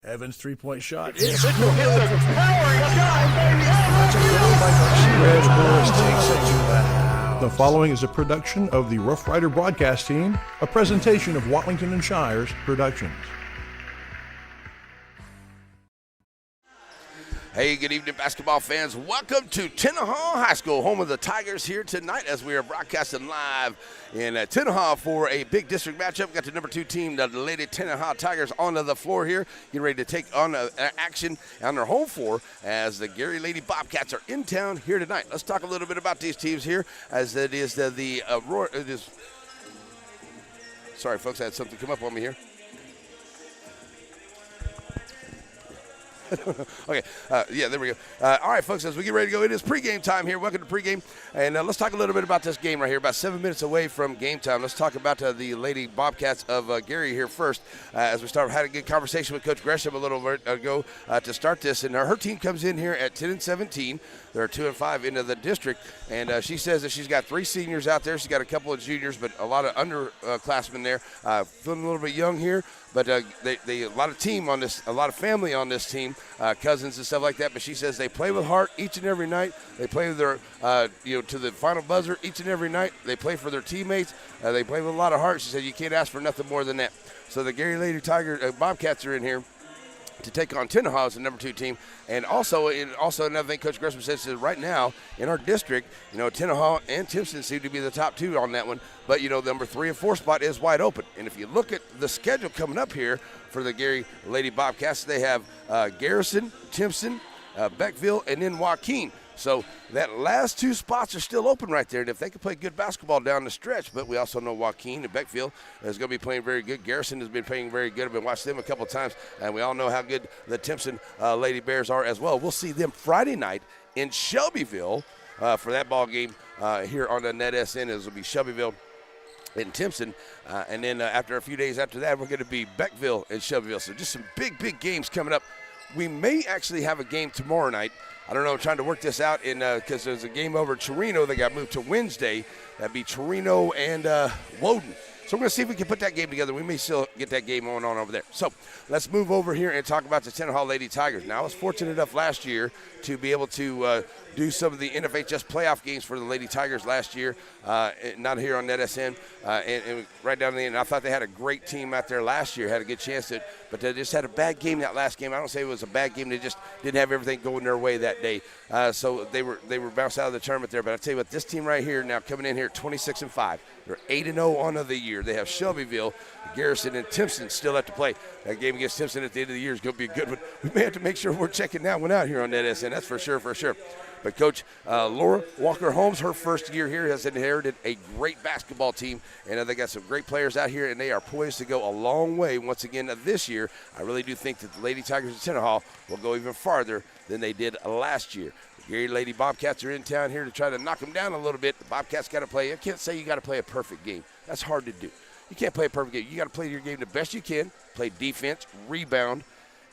Evans' three-point shot. It's a powering shot, baby. Red Bulls takes it to the house. The following is a production of the Rough Rider broadcast team, a presentation of Watlington and Shires Productions. Hey, good evening, basketball fans. Welcome to Tenaha High School, home of the Tigers here tonight as we are broadcasting live in Tenaha for a big district matchup. Got the number 2 team, the Lady Tenaha Tigers, onto the floor here, getting ready to take on action on their home floor as the Gary Lady Bobcats are in town here tonight. Let's talk a little bit about these teams here as it is sorry, folks, I had something come up on me here. Okay, yeah, there we go. All right, folks, as we get ready to go, it is pregame time here. Welcome to pregame, and let's talk a little bit about this game right here. About 7 minutes away from game time. Let's talk about the Lady Bobcats of Gary here first. As we start, had a good conversation with Coach Gresham a little bit ago to start this, and her team comes in here at 10-17. They're 2-5 into the district, and she says that she's got 3 seniors out there. She's got a couple of juniors, but a lot of underclassmen there. Feeling a little bit young here, but they a lot of team on this, a lot of family on this team, cousins and stuff like that. But she says they play with heart each and every night. They play with their, to the final buzzer each and every night. They play for their teammates. They play with a lot of heart. She said you can't ask for nothing more than that. So the Gary Lady Bobcats are in here to take on Tenaha as the number 2 team. And also another thing Coach Gresham says is right now in our district, Tenaha and Timpson seem to be the top 2 on that one. But, the number 3 and 4 spot is wide open. And if you look at the schedule coming up here for the Gary Lady Bobcats, they have Garrison, Timpson, Beckville, and then Joaquin. So that last 2 spots are still open right there. And if they can play good basketball down the stretch, but we also know Joaquin and Beckville is going to be playing very good. Garrison has been playing very good. I've been watching them a couple of times, and we all know how good the Timpson Lady Bears are as well. We'll see them Friday night in Shelbyville for that ball game here on the NetSN. It will be Shelbyville and Timpson, and then after a few days after that, we're going to be Beckville and Shelbyville. So just some big games coming up. We may actually have a game tomorrow night. I don't know, I'm trying to work this out because there's a game over Torino that got moved to Wednesday. That'd be Torino and Woden. So we're going to see if we can put that game together. We may still get that game on over there. So let's move over here and talk about the Tenaha Lady Tigers. Now, I was fortunate enough last year to be able to do some of the NFHS playoff games for the Lady Tigers last year, not here on NetSN, and right down to the end. I thought they had a great team out there last year, had a good chance at, but they just had a bad game that last game. I don't say it was a bad game. They just didn't have everything going their way that day. So they were bounced out of the tournament there. But I tell you what, this team right here now coming in here 26-5. They're 8-0 on the year. They have Shelbyville, Garrison, and Timpson still have to play. That game against Timpson at the end of the year is going to be a good one. We may have to make sure we're checking that one out here on NetSN. That's for sure. But Coach Laura Walker-Holmes, her first year here, has inherited a great basketball team, and they got some great players out here, and they are poised to go a long way once again this year. I really do think that the Lady Tigers of Tenaha will go even farther than they did last year. The Gary Lady Bobcats are in town here to try to knock them down a little bit. The Bobcats got to play. I can't say you got to play a perfect game. That's hard to do. You can't play a perfect game. You got to play your game the best you can, play defense, rebound,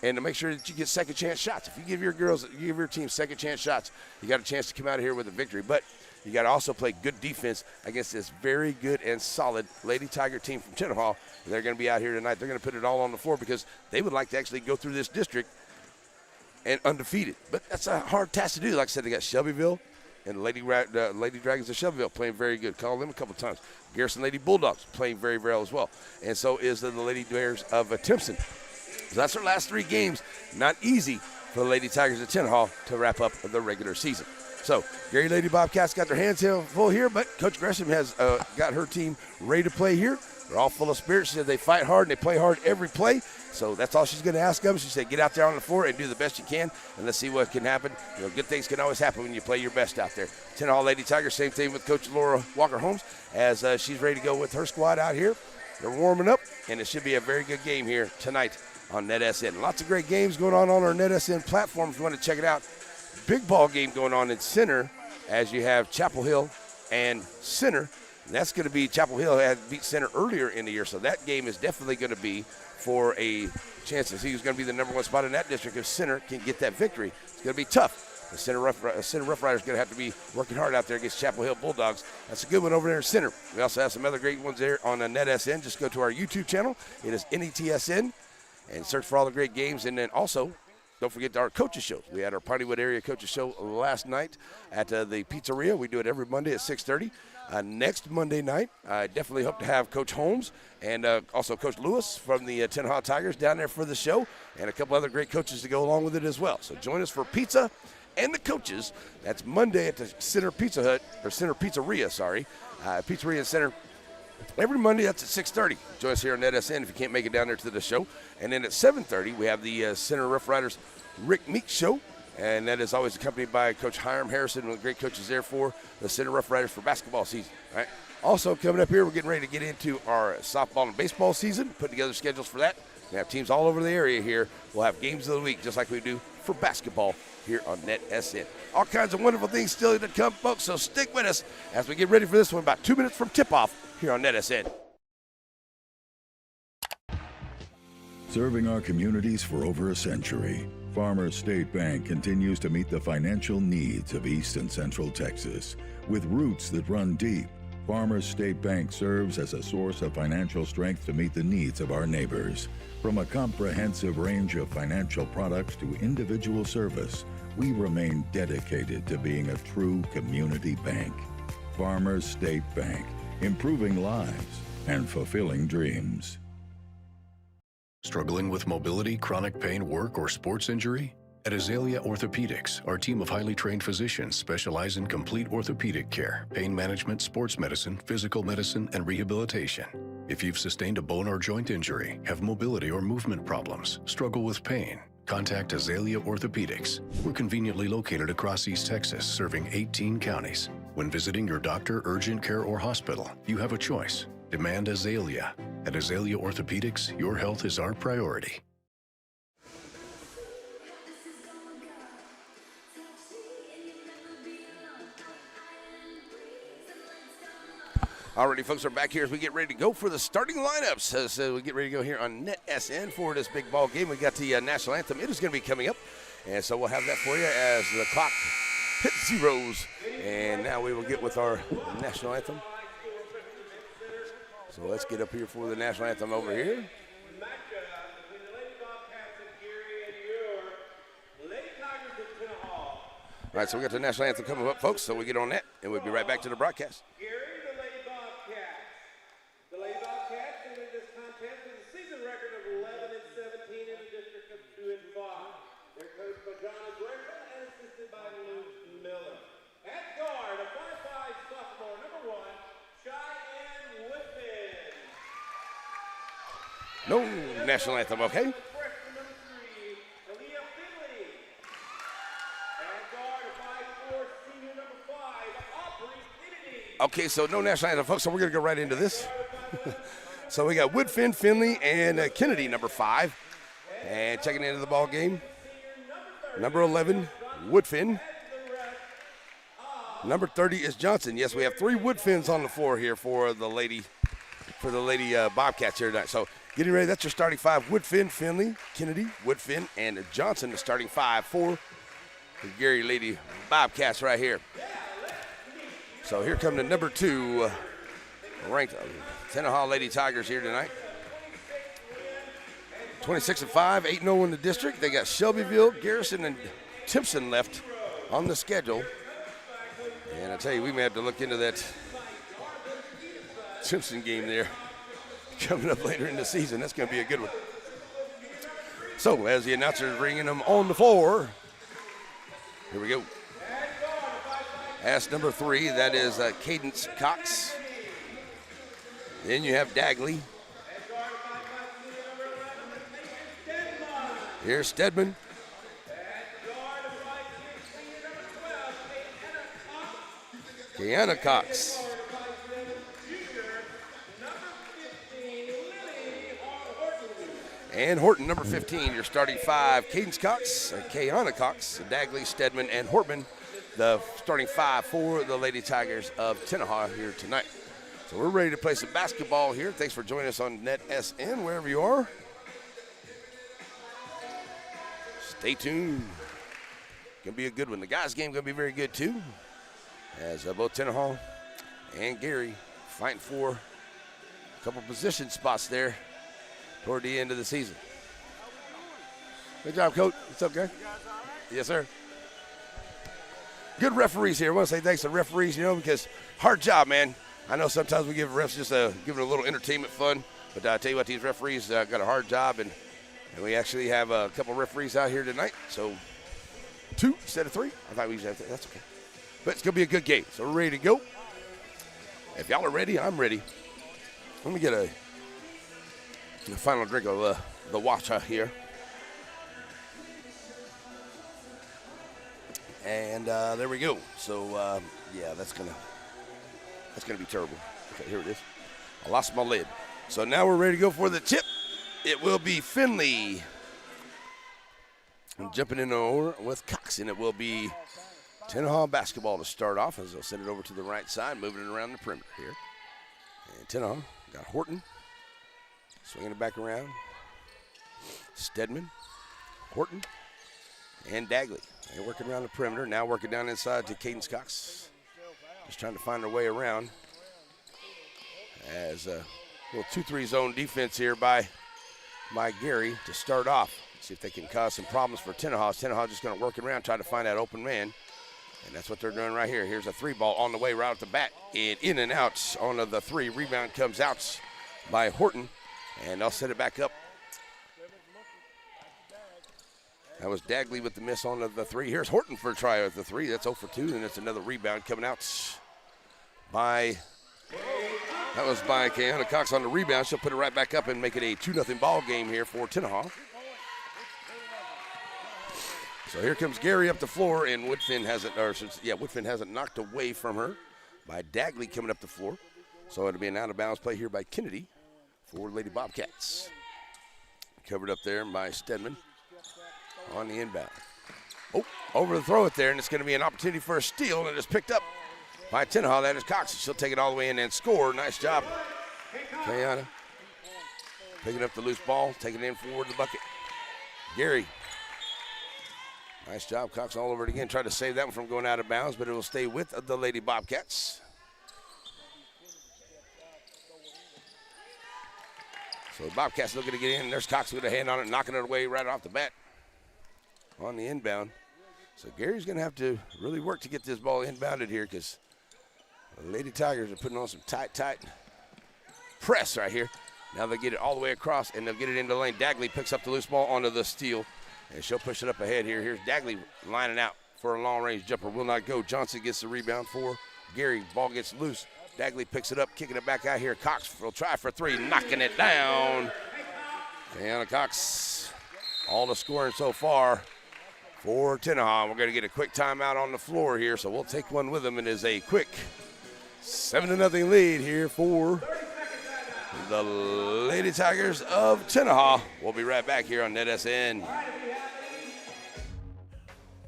and to make sure that you get second chance shots. If you give your team second chance shots, you got a chance to come out of here with a victory. But you got to also play good defense against this very good and solid Lady Tiger team from Tenaha. They're going to be out here tonight. They're going to put it all on the floor because they would like to actually go through this district and undefeated. But that's a hard task to do. Like I said, they got Shelbyville and Lady Dragons of Shelbyville playing very good. Called them a couple times. Garrison Lady Bulldogs playing very well as well. And so is the Lady Bears of Timpson. So that's their last 3 games. Not easy for the Lady Tigers of Tenaha to wrap up the regular season. So Gary Lady Bobcats got their hands full here, but Coach Gresham has got her team ready to play here. They're all full of spirit. She said they fight hard and they play hard every play. So that's all she's going to ask of them. She said, get out there on the floor and do the best you can, and let's see what can happen. Good things can always happen when you play your best out there. Tenaha Lady Tigers, same thing with Coach Laura Walker-Holmes, as she's ready to go with her squad out here. They're warming up, and it should be a very good game here tonight on NetSN. Lots of great games going on our NetSN platform if you want to check it out. Big ball game going on in Center as you have Chapel Hill and Center. And that's going to be Chapel Hill had beat Center earlier in the year, so that game is definitely going to be for a chance to see who's going to be the number 1 spot in that district. If Center can get that victory, it's going to be tough. The Center Rough Riders going to have to be working hard out there against Chapel Hill Bulldogs. That's a good one over there in Center. We also have some other great ones there on the NetSN. Just go to our YouTube channel. It is NETSN. and search for all the great games. And then also, don't forget our coaches shows. We had our Pontywood area coaches show last night at the pizzeria. We do it every Monday at 6:30. Next Monday night, I definitely hope to have Coach Holmes and also Coach Lewis from the Tenaha Tigers down there for the show, and a couple other great coaches to go along with it as well. So join us for pizza and the coaches. That's Monday at the Center Pizza Hut, or Center Pizzeria, sorry. Pizzeria Center. Every Monday, that's at 6:30. Join us here on NetSN if you can't make it down there to the show. And then at 7:30, we have the Center Rough Riders Rick Meek Show. And that is always accompanied by Coach Hiram Harrison, one of the great coaches there for the Center Rough Riders for basketball season. All right. Also, coming up here, we're getting ready to get into our softball and baseball season, putting together schedules for that. We have teams all over the area here. We'll have games of the week, just like we do for basketball here on NetSN. All kinds of wonderful things still to come, folks, so stick with us as we get ready for this one about 2 minutes from tip-off here on NetSN. Serving our communities for over a century, Farmers State Bank continues to meet the financial needs of East and Central Texas. With roots that run deep, Farmers State Bank serves as a source of financial strength to meet the needs of our neighbors. From a comprehensive range of financial products to individual service, we remain dedicated to being a true community bank. Farmers State Bank, improving lives and fulfilling dreams. Struggling with mobility, chronic pain, work, or sports injury? At Azalea Orthopedics, our team of highly trained physicians specialize in complete orthopedic care, pain management, sports medicine, physical medicine, and rehabilitation. If you've sustained a bone or joint injury, have mobility or movement problems, struggle with pain, contact Azalea Orthopedics. We're conveniently located across East Texas, serving 18 counties. When visiting your doctor, urgent care, or hospital, you have a choice. Demand Azalea. At Azalea Orthopedics, your health is our priority. Alrighty, folks, are back here as we get ready to go for the starting lineups. As we get ready to go here on NetSN for this big ball game. We got the national anthem. It is going to be coming up, and so we'll have that for you as the clock hits zeros. And now we will get with our national anthem. So let's get up here for the national anthem over here. All right, so we got the national anthem coming up, folks, so we get on that, and we'll be right back to the broadcast. No national anthem, okay? Okay, so no national anthem, folks, so we're going to go right into this. So we got Woodfin, Finley, and Kennedy, number 5. And checking into the ball game, number 11, Woodfin. Number 30 is Johnson. Yes, we have 3 Woodfins on the floor here for the lady Bobcats here tonight. So getting ready, that's your starting 5. Woodfin, Finley, Kennedy, Woodfin, and Johnson, the starting 5 for the Gary Lady Bobcats right here. So here come the number 2 ranked Tenaha Lady Tigers here tonight. 26-5, 8-0 in the district. They got Shelbyville, Garrison, and Timpson left on the schedule. And I tell you, we may have to look into that Timpson game there coming up later in the season. That's going to be a good one. So as the announcer is bringing them on the floor, here we go. As number 3, that is Cadence Cox. Then you have Dagley. Here's Stedman. Kiana Cox. And Horton, number 15, your starting 5. Cadence Cox, Kiana Cox, Dagley, Stedman, and Hortman, the starting 5 for the Lady Tigers of Tenaha here tonight. So we're ready to play some basketball here. Thanks for joining us on NetSN, wherever you are. Stay tuned. Gonna be a good one. The guys' game gonna be very good too, as both Tenaha and Gary fighting for a couple position spots there toward the end of the season. Good job, Coach. What's up, guys? Yes, sir. Good referees here. I want to say thanks to referees, because hard job, man. I know sometimes we give refs just give it a little entertainment fun, but I tell you what, these referees got a hard job, and we actually have a couple referees out here tonight, so 2 instead of 3. I thought we usually have 3. That's okay. But it's going to be a good game, so we're ready to go. If y'all are ready, I'm ready. Let me get a final drink of the water here. And there we go. So, yeah, that's gonna be terrible. Okay, here it is. I lost my lid. So now we're ready to go for the tip. It will be Finley. I'm jumping in over with Cox, and it will be Tenaha basketball to start off as they'll send it over to the right side, moving it around the perimeter here. And Tenaha got Horton swinging it back around. Stedman, Horton, and Dagley. They're working around the perimeter, now working down inside to Cadence Cox. Just trying to find their way around. As a little 2-3 zone defense here by Gary to start off. See if they can cause some problems for Tenaha. Tenaha just going to work it around, try to find that open man. And that's what they're doing right here. Here's a 3 ball on the way right off the bat. And in and out on the 3. Rebound comes out by Horton. And they'll set it back up. That was Dagley with the miss on the 3. Here's Horton for a try with the 3. That's 0 for 2. And it's another rebound coming out by Kayana Cox on the rebound. She'll put it right back up and make it a 2-0 ball game here for Tenaha. So here comes Gary up the floor, and Woodfin has it knocked away from her by Dagley coming up the floor. So it'll be an out-of-bounds play here by Kennedy for Lady Bobcats. Covered up there by Stedman on the inbound. Oh, over the throw it there, and it's going to be an opportunity for a steal, and it is picked up by Tenaha. That is Cox. She'll take it all the way in and score. Nice job, Kayana. Picking up the loose ball, taking it in forward the bucket. Gary. Nice job, Cox all over it again. Tried to save that one from going out of bounds, but it will stay with the Lady Bobcats. So the Bobcats looking to get in. There's Cox with a hand on it, knocking it away right off the bat on the inbound. So Gary's going to have to really work to get this ball inbounded here because the Lady Tigers are putting on some tight press right here. Now they get it all the way across, and they'll get it into the lane. Dagley picks up the loose ball onto the steal, and she'll push it up ahead here. Here's Dagley lining out for a long-range jumper. Will not go. Johnson gets the rebound for Gary. Ball gets loose. Dagley picks it up, kicking it back out here. Cox will try for 3, knocking it down. Kayana Cox, all the scoring so far for Tenaha. We're going to get a quick timeout on the floor here, so we'll take one with them. It is a quick 7-0 lead here for the Lady Tigers of Tenaha. We'll be right back here on NetSN.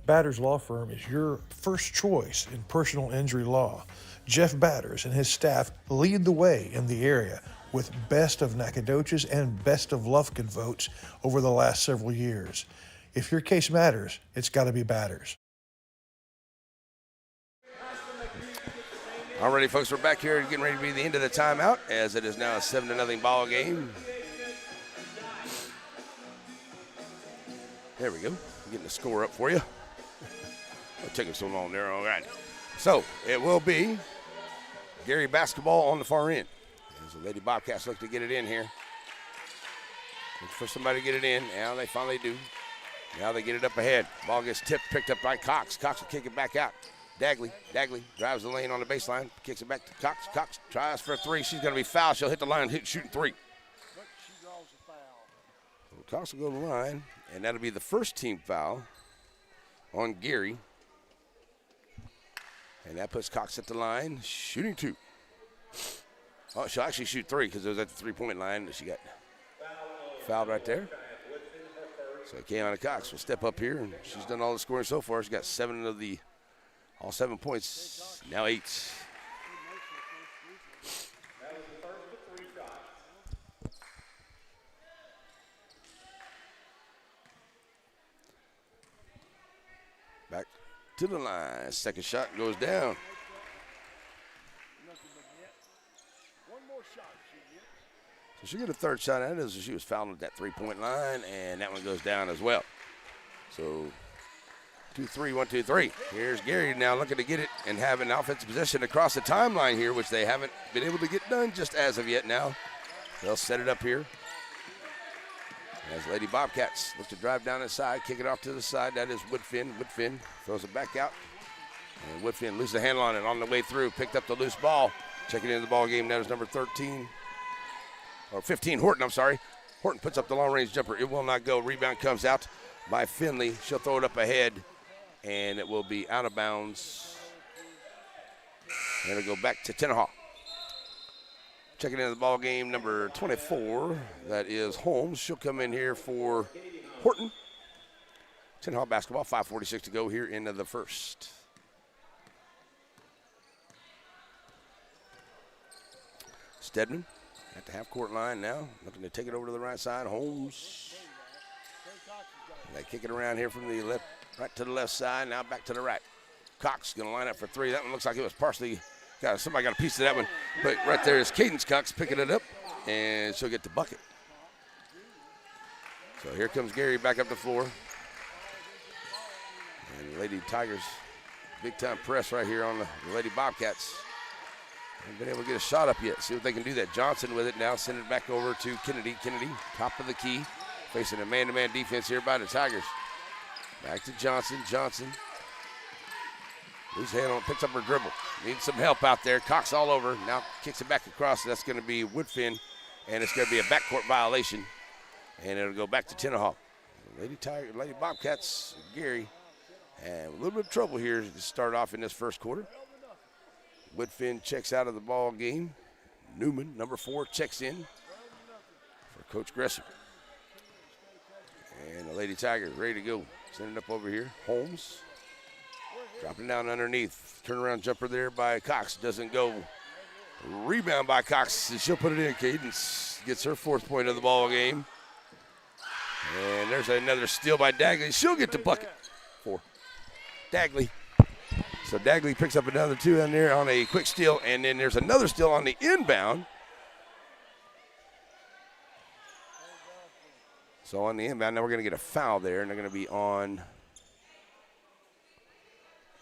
Batters Law Firm is your first choice in personal injury law. Jeff Batters and his staff lead the way in the area with Best of Nacogdoches and Best of Lufkin votes over the last several years. If your case matters, it's got to be Batters. All righty, folks, we're back here getting ready to be the end of the timeout as it is now a 7-0 ball game. There we go. Getting the score up for you. It took us so long there. All right. So it will be Gary basketball on the far end. As the Lady Bobcats look to get it in here. Look for somebody to get it in. Now they finally do. Now they get it up ahead. Ball gets tipped, picked up by Cox. Cox will kick it back out. Dagley drives the lane on the baseline, kicks it back to Cox. Cox tries for 3. She's going to be fouled. She'll hit the line, shooting 3. So Cox will go to the line, and that'll be the first team foul on Gary. And that puts Cox at the line, shooting 2. Oh, she'll actually shoot 3 because it was at the 3-point line that she got fouled right there. So Kayana Cox will step up here, and she's done all the scoring so far. She's got all 7 points, now 8. Back to the line. Second shot goes down. So she'll get a third shot at it as she was fouled at that three-point line, and that one goes down as well. So 2-3, 1-2-3. Here's Gary now looking to get it and have an offensive possession across the timeline here, which they haven't been able to get done just as of yet now. They'll set it up here. As Lady Bobcats look to drive down the side, kick it off to the side. That is Woodfin. Woodfin throws it back out. And Woodfin loses the handle on it on the way through. Picked up the loose ball. Checking into the ball game. That is number 13. Or 15, Horton, I'm sorry. Horton puts up the long-range jumper. It will not go. Rebound comes out by Finley. She'll throw it up ahead. And it will be out of bounds. And it'll go back to Tenaha. Checking into the ball game, number 24. That is Holmes. She'll come in here for Horton. Tenaha basketball, 5:46 to go here into the first. Stedman at the half-court line now, looking to take it over to the right side. Holmes. They kick it around here from the left, right to the left side, now back to the right. Cox going to line up for three. That one looks like it was partially, somebody got a piece of that one. But right there is Cadence Cox picking it up, and she'll get the bucket. So here comes Gary back up the floor. And Lady Tigers, big-time press right here on the Lady Bobcats. Haven't been able to get a shot up yet. See what they can do that. Johnson with it now. Send it back over to Kennedy. Kennedy, top of the key. Facing a man-to-man defense here by the Tigers. Back to Johnson. Johnson. Loose hand on, picks up her dribble. Needs some help out there. Cox all over. Now kicks it back across. That's going to be Woodfin. And it's going to be a backcourt violation. And it'll go back to Tenaha. Lady Bobcats, Gary. And a little bit of trouble here to start off in this first quarter. Woodfin checks out of the ball game. Newman, number 4, checks in for Coach Gressel. And the Lady Tigers ready to go. Send it up over here. Holmes dropping down underneath. Turnaround jumper there by Cox. Doesn't go. Rebound by Cox. She'll put it in. Cadence gets her 4th point of the ball game. And there's another steal by Dagley. She'll get the bucket for Dagley. So Dagley picks up another 2 in there on a quick steal, and then there's another steal on the inbound. So on the inbound, now we're going to get a foul there, and they're going to be on.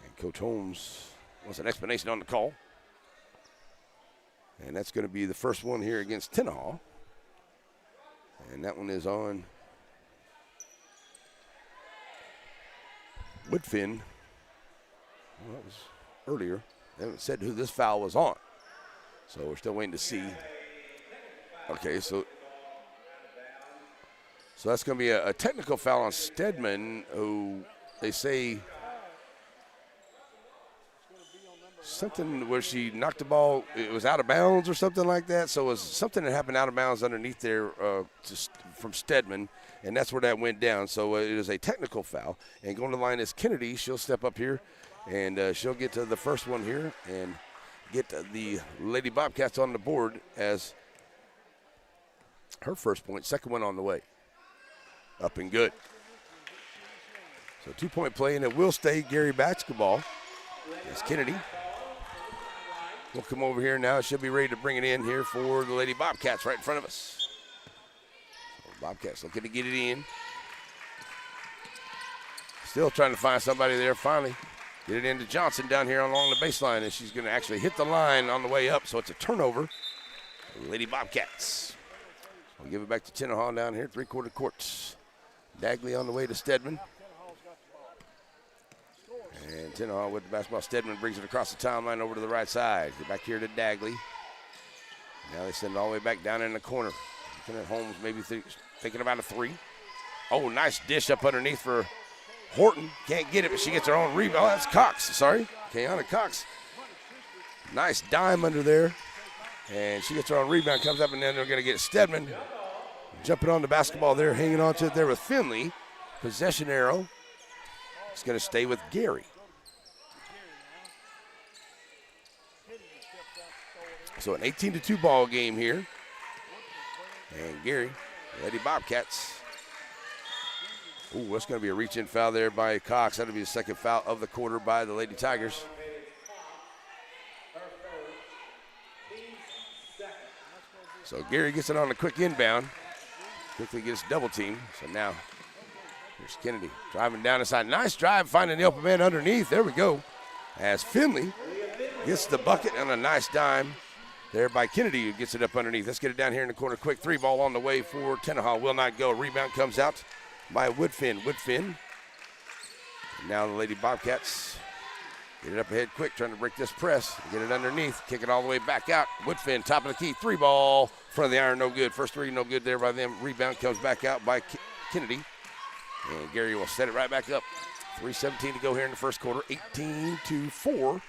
And Coach Holmes wants an explanation on the call. And that's going to be the first one here against Tenaha. And that one is on Woodfin. Well, that was earlier. They haven't said who this foul was on. So we're still waiting to see. Okay, so that's going to be a technical foul on Stedman, who they say something where she knocked the ball, it was out of bounds or something like that. So it was something that happened out of bounds underneath there from Stedman, and that's where that went down. So it is a technical foul. And going to the line is Kennedy. She'll step up here. And she'll get to the first one here and get the Lady Bobcats on the board as her first point, second one on the way. Up and good. So 2-point play, and it will stay Gary basketball. It's Kennedy. We'll come over here now. She'll be ready to bring it in here for the Lady Bobcats right in front of us. So Bobcats looking to get it in. Still trying to find somebody there finally. Get it into Johnson down here along the baseline, and she's going to actually hit the line on the way up, so it's a turnover. Lady Bobcats. We'll give it back to Tenaha down here, 3/4 courts. Dagley on the way to Stedman. And Tenaha with the basketball. Stedman brings it across the timeline over to the right side. Get back here to Dagley. Now they send it all the way back down in the corner. Looking at Holmes maybe thinking about a 3. Oh, nice dish up underneath for Horton. Can't get it, but she gets her own rebound. Oh, that's Cox. Sorry. Kayana Cox. Nice dime under there. And she gets her own rebound, comes up, and then they're going to get Stedman jumping on the basketball there, hanging on to it there with Finley. Possession arrow. It's going to stay with Gary. So an 18-2 ball game here. And Gary, Lady Bobcats. Ooh, that's going to be a reach-in foul there by Cox. That'll be the second foul of the quarter by the Lady Tigers. So Gary gets it on a quick inbound. Quickly gets double team. So now here's Kennedy driving down the side. Nice drive, finding the open man underneath. There we go. As Finley gets the bucket and a nice dime there by Kennedy, who gets it up underneath. Let's get it down here in the corner quick. 3 ball on the way for Tenaha. Will not go. Rebound comes out by Woodfin. And now the Lady Bobcats get it up ahead quick, trying to break this press. Get it underneath, kick it all the way back out. Woodfin, top of the key, 3 ball, front of the iron, no good. First 3, no good there by them. Rebound comes back out by Kennedy. And Gary will set it right back up. 3:17 to go here in the first quarter, 18-4.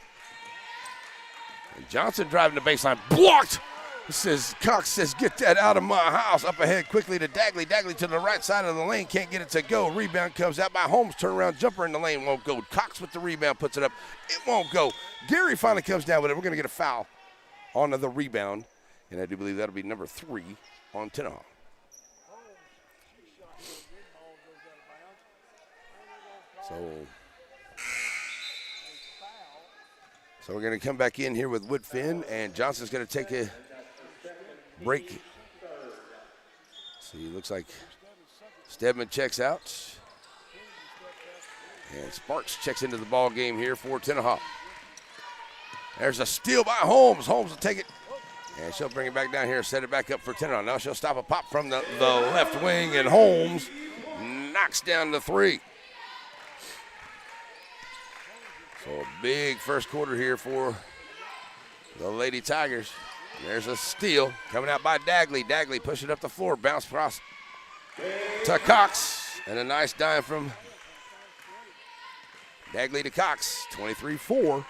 And Johnson driving the baseline, blocked. Cox says, get that out of my house. Up ahead quickly to Dagley. Dagley to the right side of the lane, can't get it to go. Rebound comes out by Holmes. Turnaround jumper in the lane, won't go. Cox with the rebound, puts it up. It won't go. Gary finally comes down with it. We're going to get a foul on the rebound. And I do believe that'll be number 3 on Tenaha. So we're going to come back in here with Woodfin, and Johnson's going to take a break. See, looks like Stedman checks out. And Sparks checks into the ball game here for Tenaha. There's a steal by Holmes. Holmes will take it. And she'll bring it back down here, set it back up for Tenaha. Now she'll stop a pop from the left wing, and Holmes knocks down the 3. So a big first quarter here for the Lady Tigers. There's a steal coming out by Dagley. Dagley pushing up the floor, bounce across to Cox. And a nice dime from Dagley to Cox. 23-4.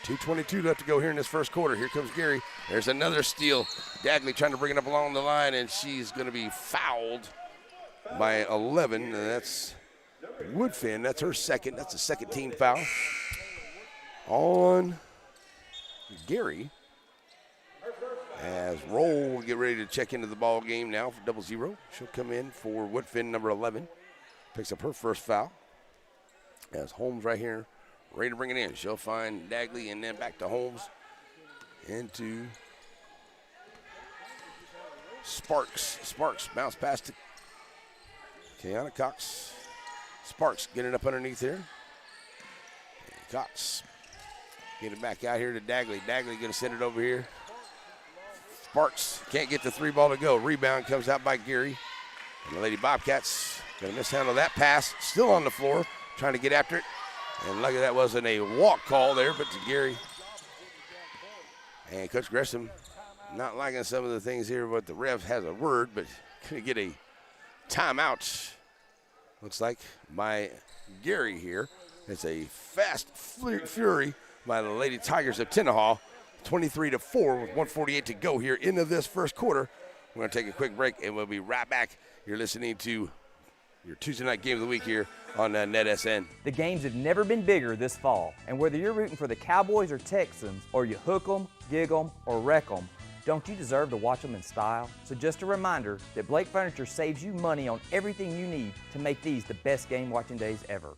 2:22 left to go here in this first quarter. Here comes Gary. There's another steal. Dagley trying to bring it up along the line, and she's going to be fouled by 11. And that's Woodfin. That's her second. That's a second team foul on Gary. As Roll will get ready to check into the ball game now for 0-0. She'll come in for Woodfin, number 11. Picks up her first foul. As Holmes right here, ready to bring it in. She'll find Dagley and then back to Holmes. Into Sparks. Sparks bounce past to Kiana Cox. Sparks get it up underneath here. And Cox get it back out here to Dagley. Dagley going to send it over here. Sparks can't get the 3 ball to go. Rebound comes out by Gary. And the Lady Bobcats going to mishandle that pass. Still on the floor, trying to get after it. And lucky that wasn't a walk call there, but to Gary. And Coach Gresham not liking some of the things here, but the ref has a word, but going to get a timeout. Looks like by Gary here. It's a fast fury by the Lady Tigers of Tenaha. 23-4 with 1:48 to go here into this first quarter. We're going to take a quick break, and we'll be right back. You're listening to your Tuesday night game of the week here on NetSN. The games have never been bigger this fall, and whether you're rooting for the Cowboys or Texans, or you hook 'em, gig 'em, or wreck 'em, don't you deserve to watch them in style? So just a reminder that Blake Furniture saves you money on everything you need to make these the best game watching days ever.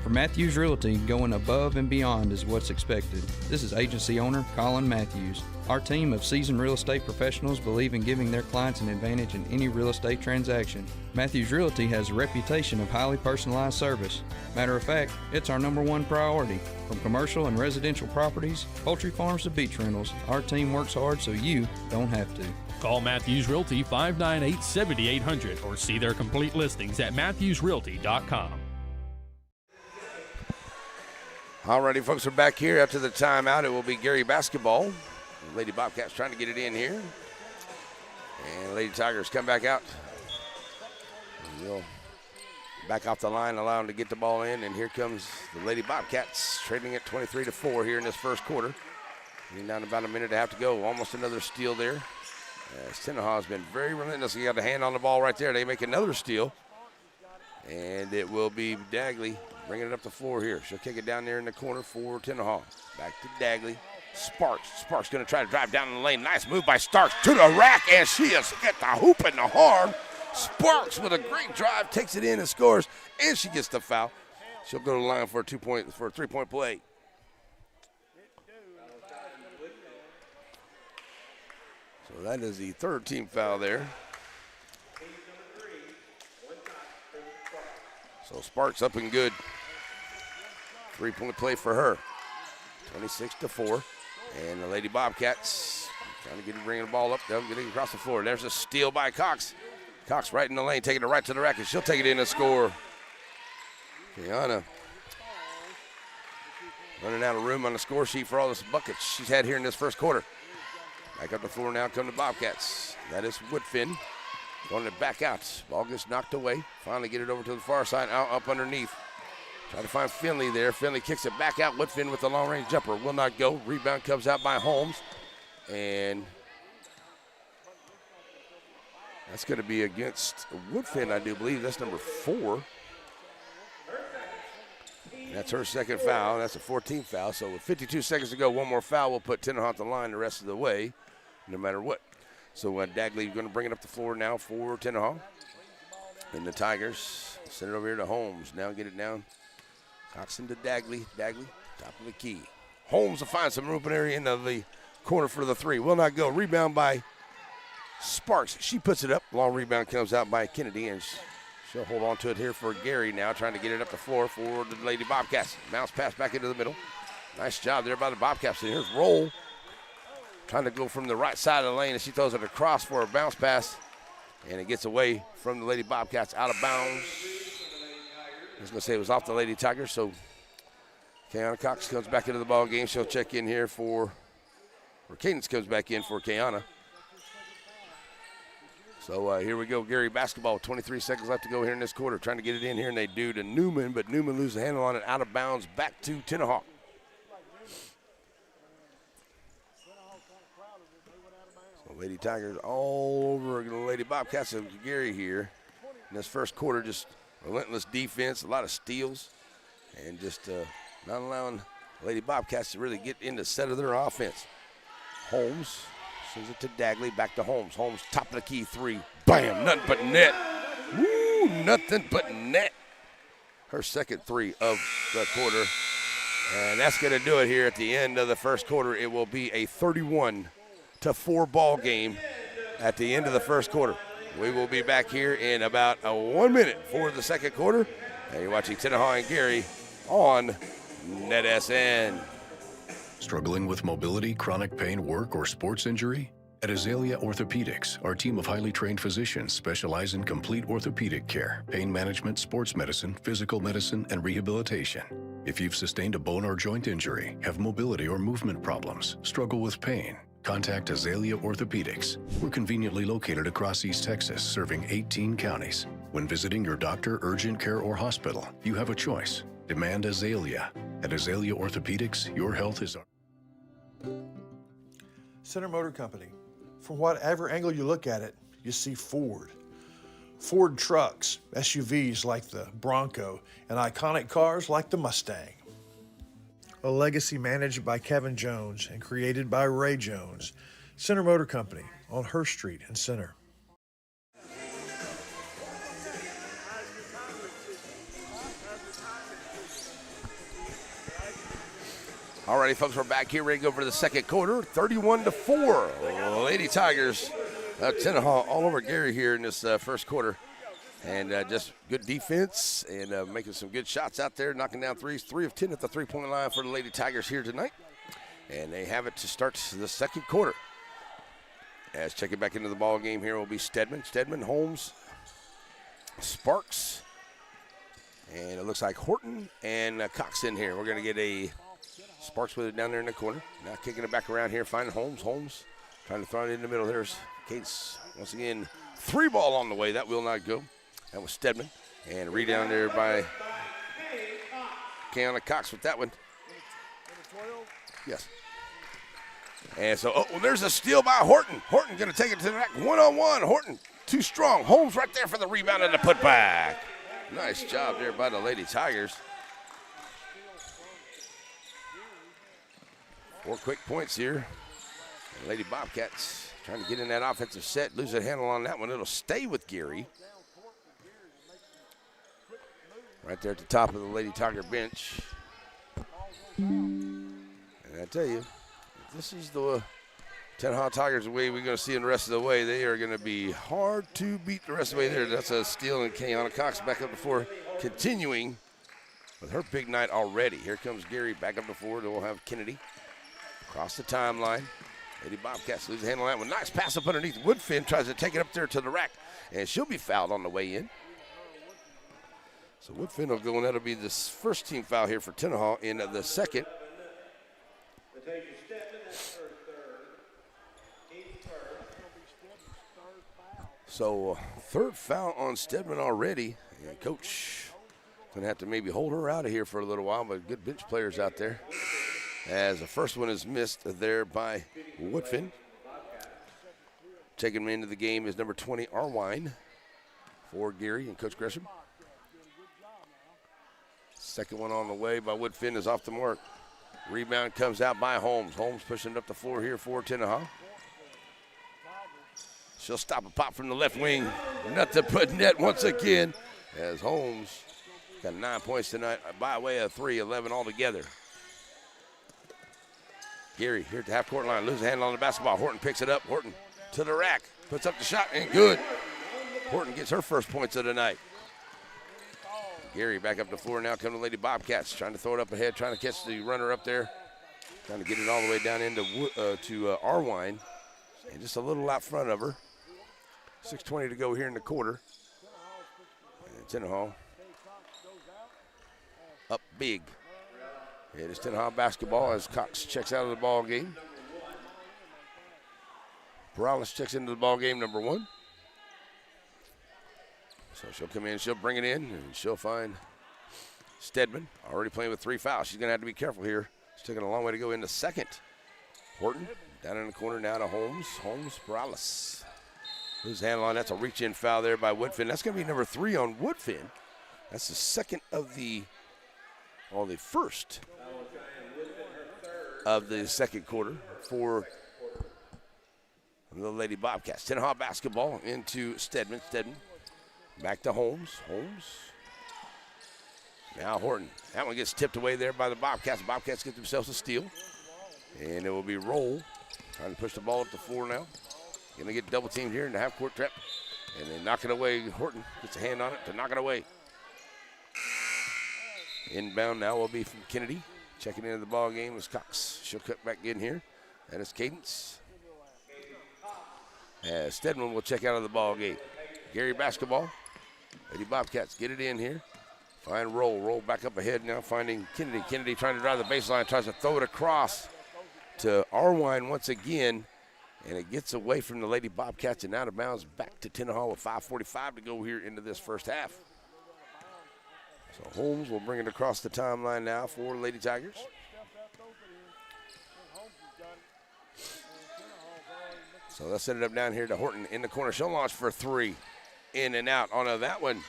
For Matthews Realty, going above and beyond is what's expected. This is agency owner Colin Matthews. Our team of seasoned real estate professionals believe in giving their clients an advantage in any real estate transaction. Matthews Realty has a reputation of highly personalized service. Matter of fact, it's our #1 priority. From commercial and residential properties, poultry farms to beach rentals, our team works hard so you don't have to. Call Matthews Realty 598-7800 or see their complete listings at matthewsrealty.com. Alrighty, folks, we're back here after the timeout. It will be Gary basketball. The Lady Bobcats trying to get it in here. And Lady Tigers come back out. We'll back off the line, allow them to get the ball in. And here comes the Lady Bobcats, trading at 23-4 here in this first quarter. Getting down about a minute and a half to go. Almost another steal there. Tenaha has been very relentless. He got a hand on the ball right there. They make another steal. And it will be Dagley bringing it up the floor here. She'll kick it down there in the corner for Tenaha. Back to Dagley. Sparks going to try to drive down in the lane. Nice move by Starks to the rack, and she has hit the hoop in the arm. Sparks with a great drive, takes it in and scores, and she gets the foul. She'll go to the line for a 3-point play. So that is the third team foul there. So Sparks up and good. 3-point play for her. 26-4. And the Lady Bobcats trying to get bringing the ball up, getting across the floor. There's a steal by Cox. Cox right in the lane, taking it right to the rack, and she'll take it in and score. Kiana running out of room on the score sheet for all this buckets she's had here in this first quarter. Back up the floor now come the Bobcats. That is Woodfin. Going it back out. Ball gets knocked away. Finally get it over to the far side, out up underneath. Try to find Finley there. Finley kicks it back out. Woodfin with the long-range jumper. Will not go. Rebound comes out by Holmes. And that's going to be against Woodfin, I do believe. That's number 4. That's her second foul. That's a 14th foul. So with 52 seconds to go, one more foul will put Tenaha on the line the rest of the way, no matter what. So Dagley going to bring it up the floor now for Tenaha. And the Tigers send it over here to Holmes. Now get it down. Cox into Dagley. Dagley, top of the key. Holmes will find some open area into the corner for the 3. Will not go. Rebound by Sparks. She puts it up. Long rebound comes out by Kennedy, and she'll hold on to it here for Gary now, trying to get it up the floor for the Lady Bobcats. Bounce pass back into the middle. Nice job there by the Bobcats. And here's Roll. Trying to go from the right side of the lane, and she throws it across for a bounce pass. And it gets away from the Lady Bobcats, out of bounds. I was going to say it was off the Lady Tigers, so Kiana Cox comes back into the ball game. She'll check in here or Cadence comes back in for Kiana. So here we go, Gary basketball. 23 seconds left to go here in this quarter. Trying to get it in here, and they do to Newman, but Newman loses the handle on it, out of bounds, back to Tenaha. So Lady Tigers all over the Lady Bobcats and Gary here. In this first quarter, just relentless defense, a lot of steals, and just not allowing Lady Bobcats to really get in the set of their offense. Holmes sends it to Dagley, back to Holmes. Holmes, top of the key 3. Bam, nothing but net. Woo, nothing but net. Her second 3 of the quarter. And that's going to do it here at the end of the first quarter. It will be a 31-4 ball game at the end of the first quarter. We will be back here in about 1 minute for the second quarter. And you're watching Tenaha and Gary on NetSN. Struggling with mobility, chronic pain, work, or sports injury? At Azalea Orthopedics, our team of highly trained physicians specialize in complete orthopedic care, pain management, sports medicine, physical medicine, and rehabilitation. If you've sustained a bone or joint injury, have mobility or movement problems, struggle with pain, contact Azalea Orthopedics. We're conveniently located across East Texas, serving 18 counties. When visiting your doctor, urgent care, or hospital, you have a choice. Demand Azalea. At Azalea Orthopedics, your health is our... Center Motor Company. From whatever angle you look at it, you see Ford. Ford trucks, SUVs like the Bronco, and iconic cars like the Mustang. A legacy managed by Kevin Jones and created by Ray Jones. Center Motor Company on Hurst Street in Center. All righty, folks, we're back here ready to go for the second quarter. 31-4. Lady Tigers, Tenaha all over Gary here in this first quarter. And just good defense and making some good shots out there, knocking down threes. 3 of 10 at the three-point line for the Lady Tigers here tonight. And they have it to start the second quarter. As checking back into the ball game here will be Stedman. Stedman, Holmes, Sparks, and it looks like Horton and Cox in here. We're going to get a Sparks with it down there in the corner. Now kicking it back around here, finding Holmes. Holmes trying to throw it in the middle. There's Cates once again. 3 ball on the way. That will not go. That was Stedman. And read down there by Kiana Cox with that one. Yes. And so, there's a steal by Horton. Horton going to take it to the rack. 1-on-1. Horton too strong. Holmes right there for the rebound and the putback. Nice job there by the Lady Tigers. 4 quick points here. And Lady Bobcats trying to get in that offensive set. Lose a handle on that one. It'll stay with Gary. Right there at the top of the Lady Tiger bench. And I tell you, this is the Tenaha Tigers, the way we're going to see them the rest of the way, they are going to be hard to beat the rest of the way there. That's a steal, and Kayana Cox back up to 4, continuing with her big night already. Here comes Gary back up to 4. Then we'll have Kennedy across the timeline. Lady Bobcats lose the handle on that one. Nice pass up underneath. Woodfin tries to take it up there to the rack, and she'll be fouled on the way in. So Woodfin will go, and that'll be the first team foul here for Tenaha in the second. So third foul on Stedman already. And Coach going to have to maybe hold her out of here for a little while, but good bench players out there. As the first one is missed there by Woodfin. Taking him into the game is number 20, Arwine, for Gary and Coach Gresham. Second one on the way by Woodfin is off the mark. Rebound comes out by Holmes. Holmes pushing it up the floor here for Tenaha. She'll stop a pop from the left wing. Nothing but net once again, as Holmes got 9 points tonight by way of 3, 11 altogether. Gary here at the half-court line, loses the handle on the basketball. Horton picks it up. Horton to the rack, puts up the shot, and good. Horton gets her first points of the night. Gary back up the floor now, coming to Lady Bobcats, trying to throw it up ahead, trying to catch the runner up there, trying to get it all the way down into to Arwine, and just a little out front of her. 6:20 to go here in the quarter. And Tenaha up big. It is Tenaha basketball as Cox checks out of the ball game. Morales checks into the ball game, number 1. So she'll come in, she'll bring it in, and she'll find Stedman already playing with 3 fouls. She's going to have to be careful here. She's taking a long way to go into second. Horton down in the corner now to Holmes. Holmes, Morales. Lose handle on, that's a reach-in foul there by Woodfin. That's going to be number 3 on Woodfin. That's the second of the first of the second quarter for the Lady Bobcats. Tenaha basketball into Stedman. Stedman back to Holmes. Holmes. Now Horton. That one gets tipped away there by the Bobcats. The Bobcats get themselves a steal. And it will be Roll trying to push the ball up the floor now. Going to get double teamed here in the half-court trap. And they knock it away. Horton gets a hand on it to knock it away. Inbound now will be from Kennedy. Checking into the ball game is Cox. She'll cut back in here. That is Cadence. As Stedman will check out of the ball game. Gary basketball. Lady Bobcats get it in here. Find Roll. Roll back up ahead now, finding Kennedy. Kennedy trying to drive the baseline, tries to throw it across to Arwine once again. And it gets away from the Lady Bobcats and out of bounds back to Tenaha with 5:45 to go here into this first half. So Holmes will bring it across the timeline now for Lady Tigers. So let's set it up down here to Horton in the corner. She'll launch for 3. In and out on that one.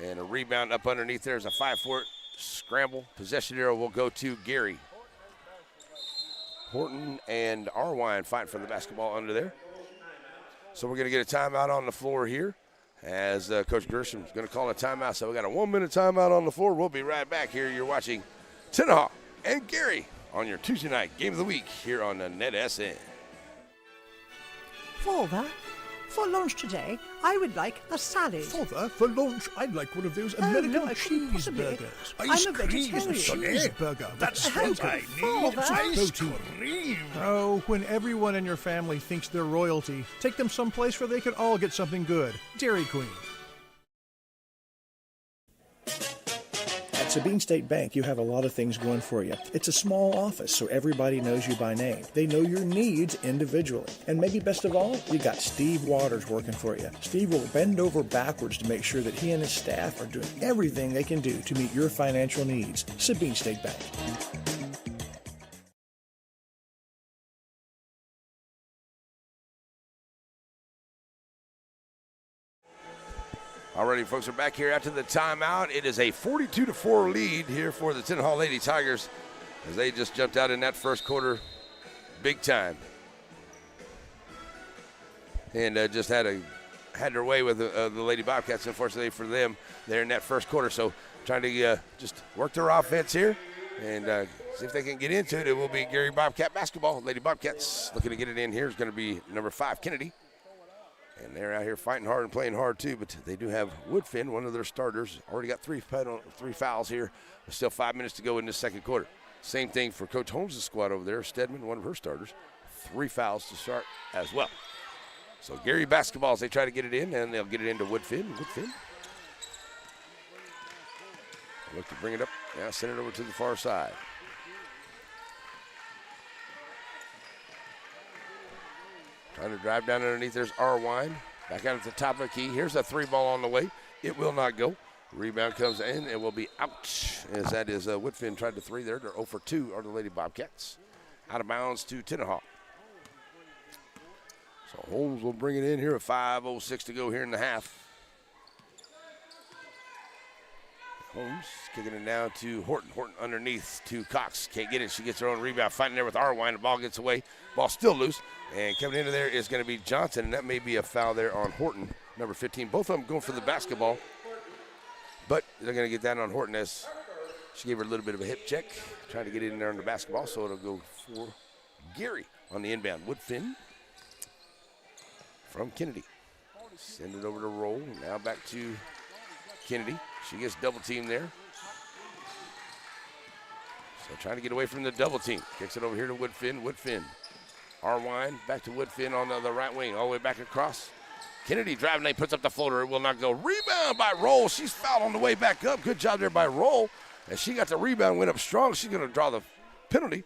And a rebound up underneath. There's a 5-foot scramble. Possession arrow will go to Gary. Horton and Arwine fighting for the basketball under there. So we're going to get a timeout on the floor here as Coach Gresham is going to call a timeout. So we got a 1-minute timeout on the floor. We'll be right back here. You're watching Tenaha and Gary on your Tuesday night game of the week here on the NetSN. Father, for lunch today, I would like a salad. Father, for lunch, I'd like one of those American no, I couldn't possibly. cheeseburgers. I'm a vegetarian. Cheeseburger. That's what I need. Father. Ice cream. Oh, when everyone in your family thinks they're royalty, take them someplace where they can all get something good. Dairy Queen. At Sabine State Bank, you have a lot of things going for you. It's a small office, so everybody knows you by name. They know your needs individually. And maybe best of all, you got Steve Waters working for you. Steve will bend over backwards to make sure that he and his staff are doing everything they can do to meet your financial needs. Sabine State Bank. Alrighty, folks, we're back here after the timeout. It is a 42-4 lead here for the Tenaha Lady Tigers as they just jumped out in that first quarter big time. And just had their way with the Lady Bobcats, unfortunately for them, there in that first quarter. So trying to just work their offense here and see if they can get into it. It will be Gary Bobcat basketball. Lady Bobcats looking to get it in here is going to be number 5, Kennedy. And they're out here fighting hard and playing hard too, but they do have Woodfin, one of their starters. Already got 3 fouls here. There's still 5 minutes to go in this second quarter. Same thing for Coach Holmes' squad over there. Stedman, one of her starters. 3 fouls to start as well. So Gary basketball as they try to get it in, and they'll get it into Woodfin. Look to bring it up. Now send it over to the far side. Trying to drive down underneath. There's Arwine. Back out at the top of the key. Here's a 3 ball on the way. It will not go. Rebound comes in. It will be out. As that is Woodfin tried to 3 there. They're 0 for 2 are the Lady Bobcats. Out of bounds to Tenaha. So Holmes will bring it in here at 5:06 to go here in the half. Holmes kicking it down to Horton. Horton underneath to Cox. Can't get it. She gets her own rebound. Fighting there with Arwine. The ball gets away. Ball still loose. And coming into there is going to be Johnson. And that may be a foul there on Horton, number 15. Both of them going for the basketball. But they're going to get that on Horton as she gave her a little bit of a hip check. Trying to get it in there on the basketball. So it'll go for Gary on the inbound. Woodfin from Kennedy. Send it over to Roll. Now back to Kennedy. She gets double teamed there. So trying to get away from the double team. Kicks it over here to Woodfin. Woodfin. Arwine back to Woodfin on the right wing. All the way back across. Kennedy driving lane, puts up the floater. It will not go. Rebound by Roll. She's fouled on the way back up. Good job there by Roll. As she got the rebound, went up strong. She's going to draw the penalty.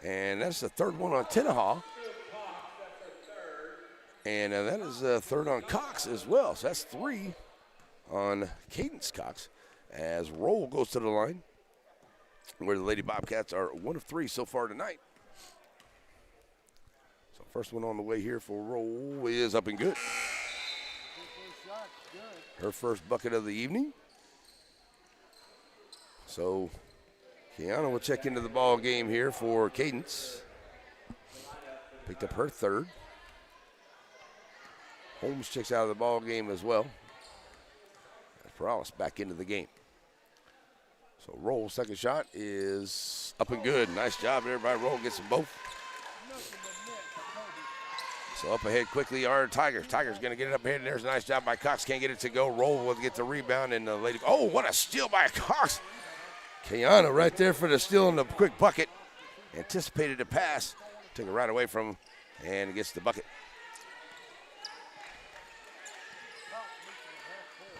And that's the 3rd one on Tenaha. And that is the 3rd on Cox as well. So that's 3 on Cadence Cox as Roll goes to the line, where the Lady Bobcats are 1 of 3 so far tonight. So first one on the way here for Roll is up and good. Her first bucket of the evening. So Kiana will check into the ball game here for Cadence. Picked up her 3rd. Holmes checks out of the ball game as well. Perales back into the game. So Roll, second shot is up and good. Nice job there by Roll. Gets them both. So up ahead quickly are Tigers. Tigers going to get it up ahead, and there's a nice job by Cox. Can't get it to go. Roll will get the rebound, and the Lady. Oh, what a steal by Cox. Kiana right there for the steal and the quick bucket. Anticipated the pass. Took it right away from him, and gets the bucket.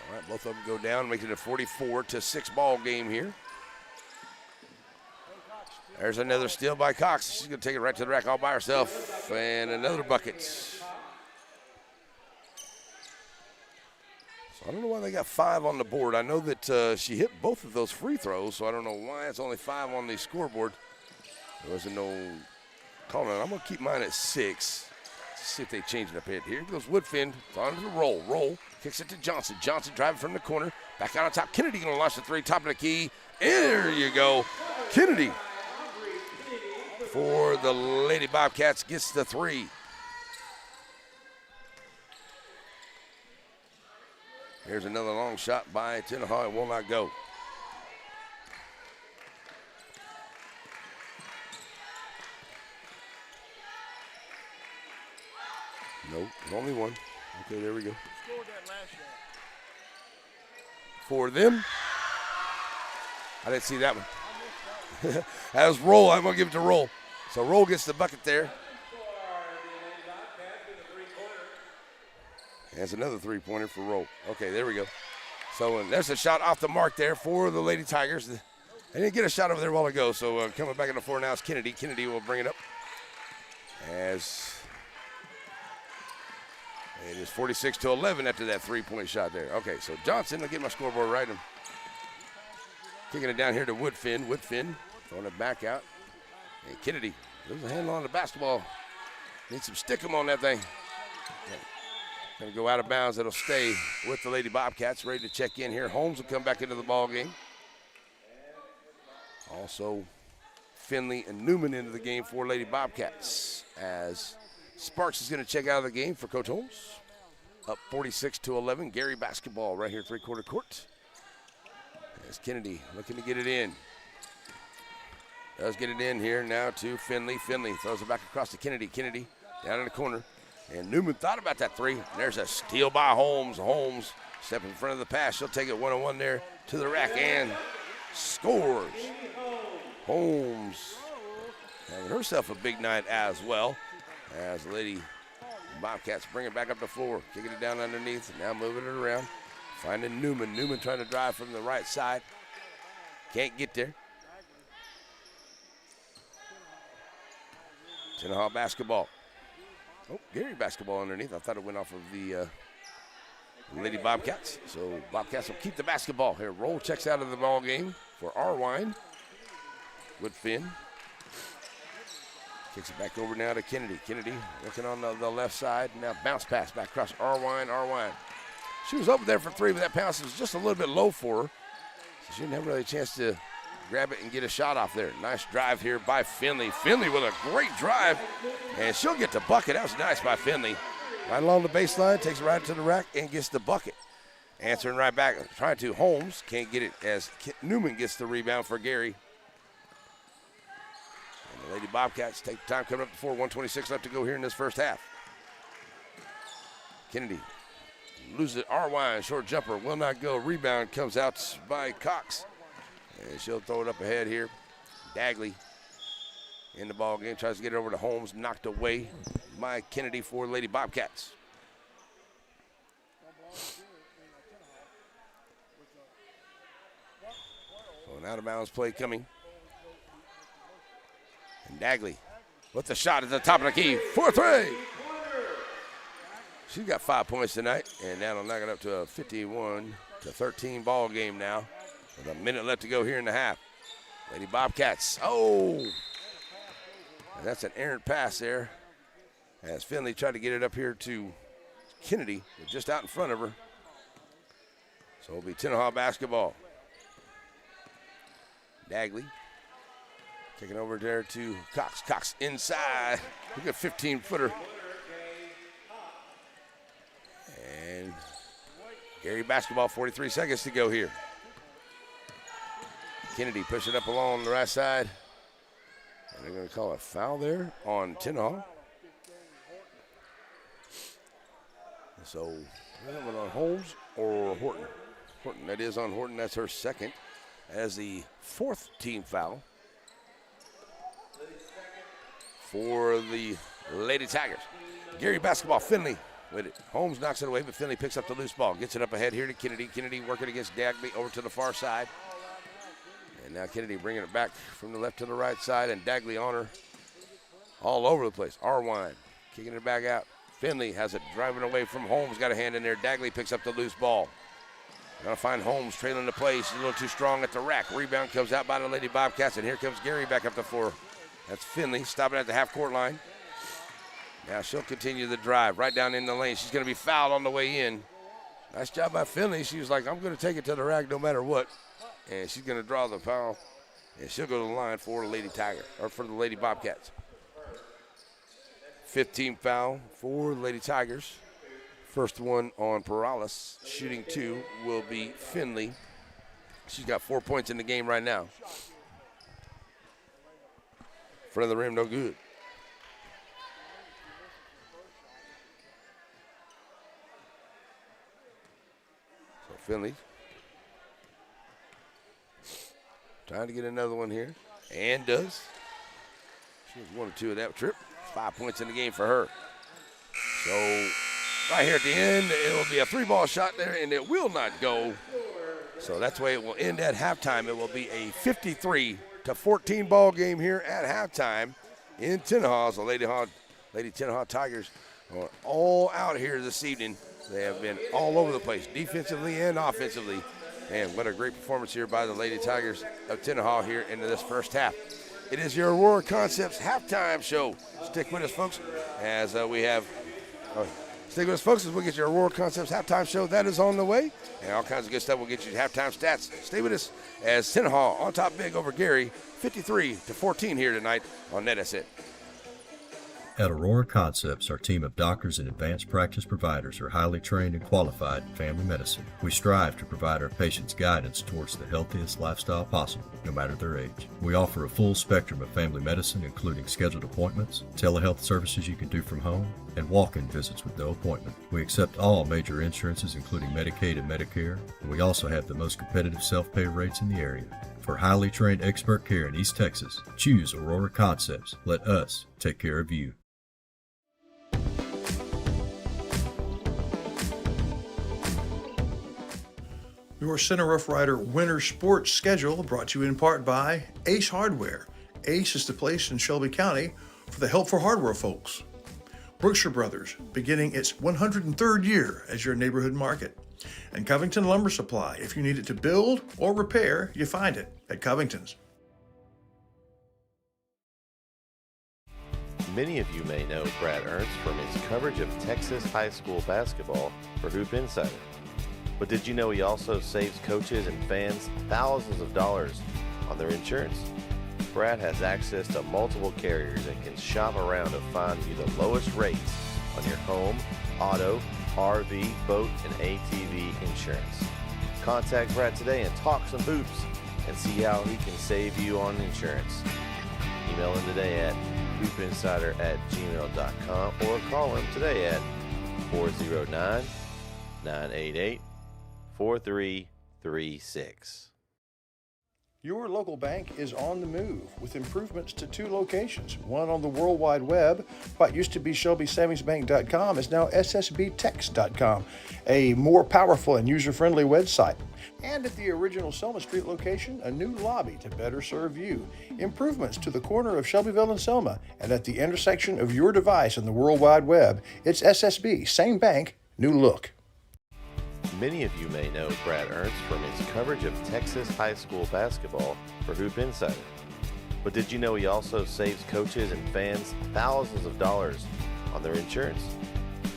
All right, both of them go down, making it a 44-6 ball game here. There's another steal by Cox. She's going to take it right to the rack all by herself. And another bucket. So I don't know why they got 5 on the board. I know that she hit both of those free throws, so I don't know why it's only 5 on the scoreboard. There wasn't no calling it. I'm going to keep mine at 6. Let's see if they change it up here. Here goes Woodfin. It's on to the Roll. Roll. Kicks it to Johnson. Johnson driving from the corner. Back out on top. Kennedy going to launch the 3. Top of the key. There you go. Kennedy for the Lady Bobcats gets the 3. Here's another long shot by Tenaha. It will not go. Nope, only 1. Okay, there we go. For them. I didn't see that one. That was Roll. I'm going to give it to Roll. So Roll gets the bucket there. That's another 3-pointer for Roll. Okay, there we go. So there's a shot off the mark there for the Lady Tigers. They didn't get a shot over there a while ago, so coming back on the floor now is Kennedy. Kennedy will bring it up as it is 46-11 after that 3-point shot there. Okay, so Johnson, I'll get my scoreboard right. I'm kicking it down here to Woodfin. Woodfin throwing it back out. And Kennedy, there's a handle on the basketball. Needs some stickum on that thing. Going to go out of bounds. It'll stay with the Lady Bobcats. Ready to check in here. Holmes will come back into the ball game. Also, Finley and Newman into the game for Lady Bobcats as Sparks is going to check out of the game for Coach Holmes. Up 46-11. Gary basketball right here, 3-quarter court. As Kennedy looking to get it in. Does get it in here now to Finley. Finley throws it back across to Kennedy. Kennedy down in the corner. And Newman thought about that three. And there's a steal by Holmes. Holmes stepping in front of the pass. She'll take it one-on-one there to the rack and scores. Holmes having herself a big night as well. As Lady Bobcats bring it back up the floor. Kicking it down underneath. Now moving it around. Finding Newman. Newman trying to drive from the right side. Can't get there. Tenaha basketball. Oh, Gary basketball underneath. I thought it went off of the Lady Bobcats. So Bobcats will keep the basketball here. Roll checks out of the ball game for Arwine. Good Finn. Kicks it back over now to Kennedy. Kennedy looking on the left side. Now bounce pass back across Arwine. Arwine. She was up there for three, but that pass was just a little bit low for her. So she didn't have really a chance to grab it and get a shot off there. Nice drive here by Finley. Finley with a great drive, and she'll get the bucket. That was nice by Finley. Right along the baseline, takes it right to the rack and gets the bucket. Answering right back, trying to Holmes. Can't get it as Newman gets the rebound for Gary. And the Lady Bobcats take the time coming up to 4. 1:26 left to go here in this first half. Kennedy loses it. Arwine, short jumper, will not go. Rebound comes out by Cox. And she'll throw it up ahead here. Dagley in the ball game. Tries to get it over to Holmes. Knocked away by Kennedy for Lady Bobcats. So an out-of-bounds play coming. And Dagley with the shot at the top of the key. 4-3. She's got 5 points tonight. And that'll knock it up to a 51-13 ball game now. With a minute left to go here in the half. Lady Bobcats. Oh! And that's an errant pass there. As Finley tried to get it up here to Kennedy, but just out in front of her. So it'll be Tenaha basketball. Dagley kicking over there to Cox. Cox inside. Look at 15-footer. And Gary basketball, 43 seconds to go here. Kennedy push it up along the right side. And they're going to call a foul there on Tenaha. So, on Holmes or Horton? Horton, that is on Horton. That's her second as the fourth team foul for the Lady Tigers. Gary basketball, Finley with it. Holmes knocks it away, but Finley picks up the loose ball. Gets it up ahead here to Kennedy. Kennedy working against Dagley over to the far side. And now Kennedy bringing it back from the left to the right side, and Dagley on her all over the place. Arwine kicking it back out. Finley has it driving away from Holmes. Got a hand in there. Dagley picks up the loose ball. Gonna find Holmes trailing the play. She's a little too strong at the rack. Rebound comes out by the Lady Bobcats, and here comes Gary back up the floor. That's Finley stopping at the half-court line. Now she'll continue the drive right down in the lane. She's going to be fouled on the way in. Nice job by Finley. She was like, I'm going to take it to the rack no matter what. And she's going to draw the foul. And she'll go to the line for the Lady Tiger, or for the Lady Bobcats. 15 foul for the Lady Tigers. First one on Perales. Shooting two will be Finley. She's got 4 points in the game right now. Front of the rim, no good. So Finley trying to get another one here, and does. She was 1 or 2 of that trip. 5 points in the game for her. So right here at the end, it will be a 3-ball shot there, and it will not go. So that's the way it will end at halftime. It will be a 53-14 ball game here at halftime in Tenaha. So Lady Tenaha Tigers are all out here this evening. They have been all over the place, defensively and offensively. And what a great performance here by the Lady Tigers of Tenaha here into this first half. It is your Aurora Concepts halftime show. Stick with us, folks, as we have. Stick with us, folks, as we get your Aurora Concepts halftime show. That is on the way, and all kinds of good stuff. We'll get you halftime stats. Stay with us as Tenaha on top big over Gary, 53-14 here tonight on NetSN. At Aurora Concepts, our team of doctors and advanced practice providers are highly trained and qualified in family medicine. We strive to provide our patients guidance towards the healthiest lifestyle possible, no matter their age. We offer a full spectrum of family medicine, including scheduled appointments, telehealth services you can do from home, and walk-in visits with no appointment. We accept all major insurances, including Medicaid and Medicare, and we also have the most competitive self-pay rates in the area. For highly trained expert care in East Texas, choose Aurora Concepts. Let us take care of you. Your Center Rough Rider winter sports schedule brought to you in part by Ace Hardware. Ace is the place in Shelby County for the helpful hardware folks. Brookshire Brothers, beginning its 103rd year as your neighborhood market. And Covington Lumber Supply. If you need it to build or repair, you find it at Covington's. Many of you may know Brad Ernst from his coverage of Texas high school basketball for Hoop Insider. But did you know he also saves coaches and fans thousands of dollars on their insurance? Brad has access to multiple carriers and can shop around to find you the lowest rates on your home, auto, RV, boat, and ATV insurance. Contact Brad today and talk some hoops and see how he can save you on insurance. Email him today at hoopinsider@gmail.com or call him today at 409-988-4336. Your local bank is on the move with improvements to 2 locations. One on the World Wide Web. What used to be ShelbySavingsBank.com is now SSBTex.com, a more powerful and user-friendly website. And at the original Selma Street location, a new lobby to better serve you. Improvements to the corner of Shelbyville and Selma, and at the intersection of your device and the World Wide Web, it's SSB, same bank, new look. Many of you may know Brad Ernst from his coverage of Texas high school basketball for Hoop Insider. But did you know he also saves coaches and fans thousands of dollars on their insurance?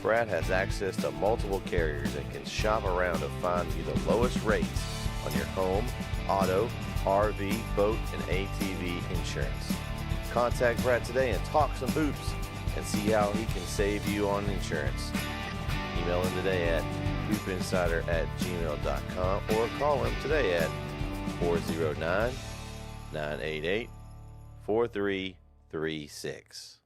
Brad has access to multiple carriers and can shop around to find you the lowest rates on your home, auto, RV, boat, and ATV insurance. Contact Brad today and talk some hoops and see how he can save you on insurance. Email him today at hoopinsider@gmail.com or call him today at 409-988-4336.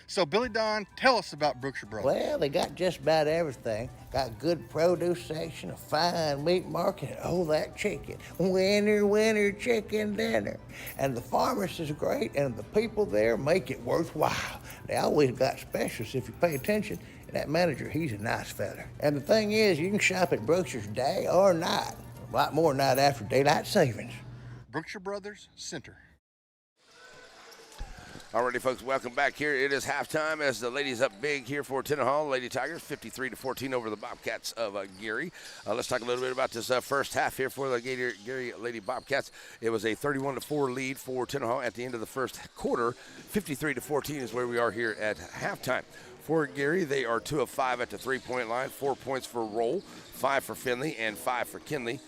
So, Billy Don, tell us about Brookshire Brothers. Well, they got just about everything. Got good produce section, a fine meat market, and oh, that chicken. Winter chicken dinner. And the pharmacist is great, and the people there make it worthwhile. They always got specials if you pay attention. And that manager, he's a nice fella. And the thing is, you can shop at Brookshire's day or night. A lot more night after daylight savings. Brookshire Brothers Center. Alrighty, folks, welcome back here. It is halftime as the ladies up big here for Tenaha. Lady Tigers 53-14 over the Bobcats of Gary. Let's talk a little bit about this first half here for the Gary Lady Bobcats. It was a 31-4 lead for Tenaha at the end of the first quarter. 53-14 is where we are here at halftime. For Gary, they are 2 of 5 at the three-point line, 4 points for Roll, 5 for Finley, and 5 for Kennedy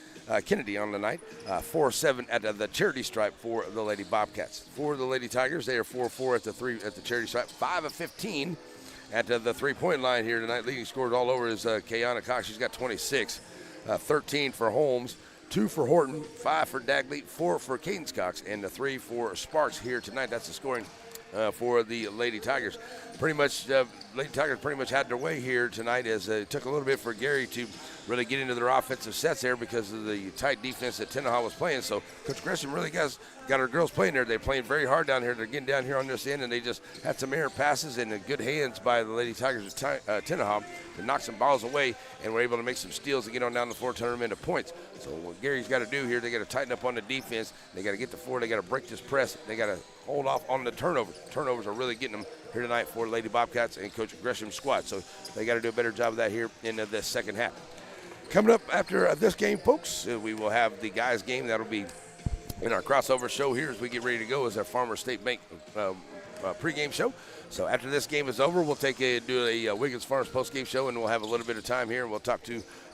on the night. 4 of 7 at the charity stripe for the Lady Bobcats. For the Lady Tigers, they are 4 of 4 at the charity stripe, 5 of 15 at the three-point line here tonight. Leading scorers all over is Kayana Cox. She's got 26, 13 for Holmes, 2 for Horton, 5 for Dagley, 4 for Cadence Cox, and 3 for Sparks here tonight. That's the scoring for the Lady Tigers. Pretty much, Lady Tigers pretty much had their way here tonight, as it took a little bit for Gary to really get into their offensive sets there because of the tight defense that Tenaha was playing. So Coach Gresham really got our girls playing there. They're playing very hard down here. They're getting down here on this end, and they just had some errant passes and good hands by the Lady Tigers of Tenaha to knock some balls away, and were able to make some steals to get on down the floor, turn them into points. So what Gary's got to do here, they got to tighten up on the defense. They got to get the floor. They got to break this press. They got to hold off on the turnovers. Turnovers are really getting them here tonight for Lady Bobcats and Coach Gresham's squad. So they got to do a better job of that here in the second half. Coming up after this game, folks, we will have the guys' game. That'll be in our crossover show here as we get ready to go as our Farmers State Bank pregame show. So after this game is over, we'll do a Wiggins Farms postgame show, and we'll have a little bit of time here, and we'll talk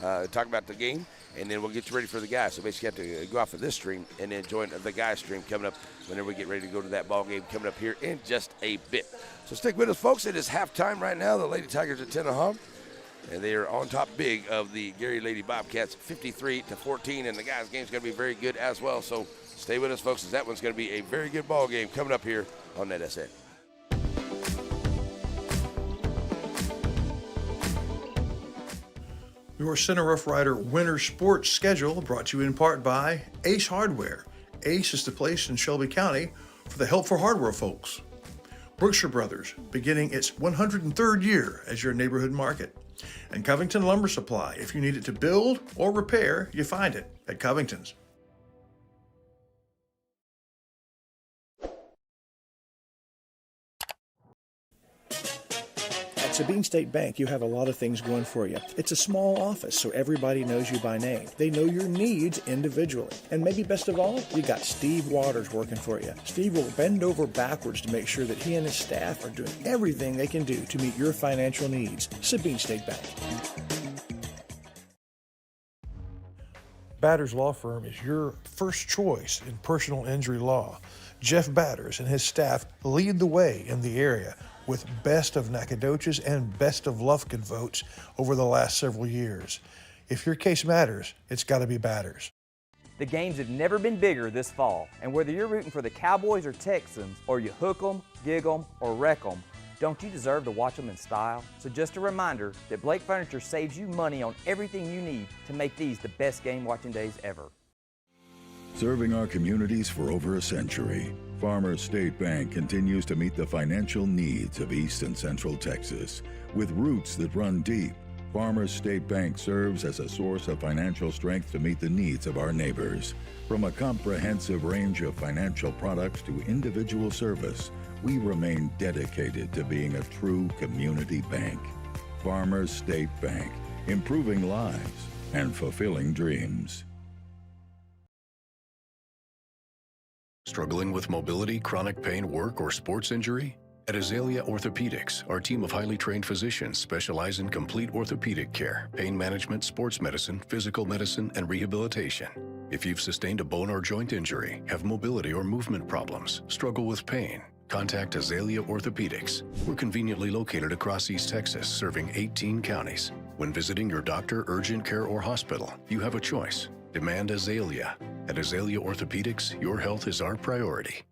about the game, and then we'll get you ready for the guys. So basically, you have to go off of this stream and then join the guys stream coming up whenever we get ready to go to that ball game coming up here in just a bit. So stick with us, folks. It is halftime right now. The Lady Tigers at Tenaha, and they are on top big of the Gary Lady Bobcats, 53-14, and the guys' game is going to be very good as well. So stay with us, folks, as that one's going to be a very good ball game coming up here on NetSN. Your Center Rough Rider winter sports schedule brought to you in part by Ace Hardware. Ace is the place in Shelby County for the helpful hardware folks. Brookshire Brothers, beginning its 103rd year as your neighborhood market. And Covington Lumber Supply. If you need it to build or repair, you find it at Covington's. At Sabine State Bank, you have a lot of things going for you. It's a small office, so everybody knows you by name. They know your needs individually. And maybe best of all, you got Steve Waters working for you. Steve will bend over backwards to make sure that he and his staff are doing everything they can do to meet your financial needs. Sabine State Bank. Batters Law Firm is your first choice in personal injury law. Jeff Batters and his staff lead the way in the area with best of Nacogdoches and best of Lufkin votes over the last several years. If your case matters, it's got to be Batters. The games have never been bigger this fall, and whether you're rooting for the Cowboys or Texans, or you hook 'em, gig 'em, or wreck 'em, don't you deserve to watch them in style? So just a reminder that Blake Furniture saves you money on everything you need to make these the best game watching days ever. Serving our communities for over a century, Farmers State Bank continues to meet the financial needs of East and Central Texas. With roots that run deep, Farmers State Bank serves as a source of financial strength to meet the needs of our neighbors. From a comprehensive range of financial products to individual service, we remain dedicated to being a true community bank. Farmers State Bank, improving lives and fulfilling dreams. Struggling with mobility, chronic pain, work, or sports injury? At Azalea Orthopedics, our team of highly trained physicians specialize in complete orthopedic care, pain management, sports medicine, physical medicine, and rehabilitation. If you've sustained a bone or joint injury, have mobility or movement problems, struggle with pain, contact Azalea Orthopedics. We're conveniently located across East Texas, serving 18 counties. When visiting your doctor, urgent care, or hospital, you have a choice. Demand Azalea. At Azalea Orthopedics, your health is our priority.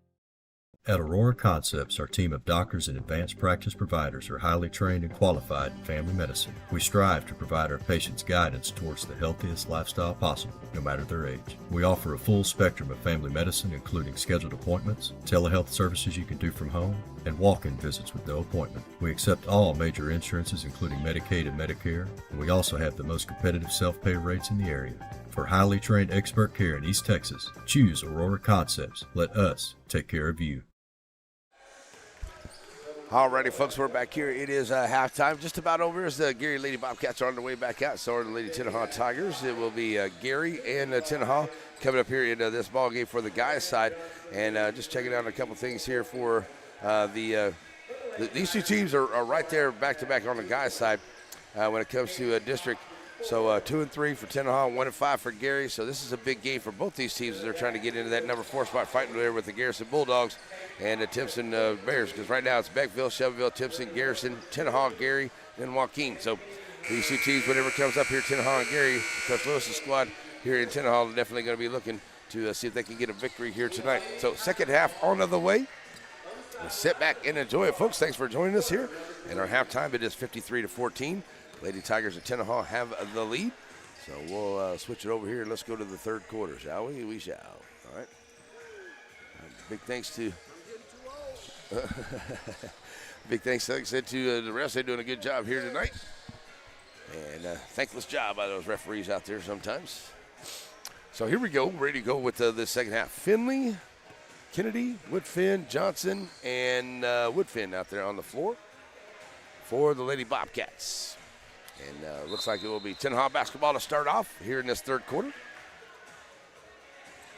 At Aurora Concepts, our team of doctors and advanced practice providers are highly trained and qualified in family medicine. We strive to provide our patients guidance towards the healthiest lifestyle possible, no matter their age. We offer a full spectrum of family medicine, including scheduled appointments, telehealth services you can do from home, and walk-in visits with no appointment. We accept all major insurances, including Medicaid and Medicare, and we also have the most competitive self-pay rates in the area. For highly trained expert care in East Texas, choose Aurora Concepts. Let us take care of you. Alrighty, folks, we're back here. It is halftime, just about over as the Gary Lady Bobcats are on their way back out. So are the Lady Tenaha Tigers. It will be Gary and Tenaha coming up here into this ball game for the guys' side. And just checking out a couple things here for these two teams are right there back-to-back on the guys' side when it comes to district. So 2-3 for Tenaha, 1-5 for Gary. So this is a big game for both these teams as they're trying to get into that number 4 spot, fighting there with the Garrison Bulldogs and the Timpson Bears. Because right now it's Beckville, Shelbyville, Timpson, Garrison, Tenaha, Gary, and Joaquin. So these two teams, whatever comes up here, Tenaha and Gary, Coach Lewis's squad here in Tenaha are definitely going to be looking to see if they can get a victory here tonight. So second half on the way. We'll sit back and enjoy it, folks. Thanks for joining us here. In our halftime, it is 53-14. Lady Tigers of Tenaha have the lead. So we'll switch it over here and let's go to the third quarter, shall we? We shall. All right. Big thanks to like I said, to the refs. They're doing a good job here tonight. And thankless job by those referees out there sometimes. So here we go. Ready to go with the second half. Finley, Kennedy, Woodfin, Johnson, and Woodfin out there on the floor for the Lady Bobcats. And looks like it will be Tenaha basketball to start off here in this third quarter.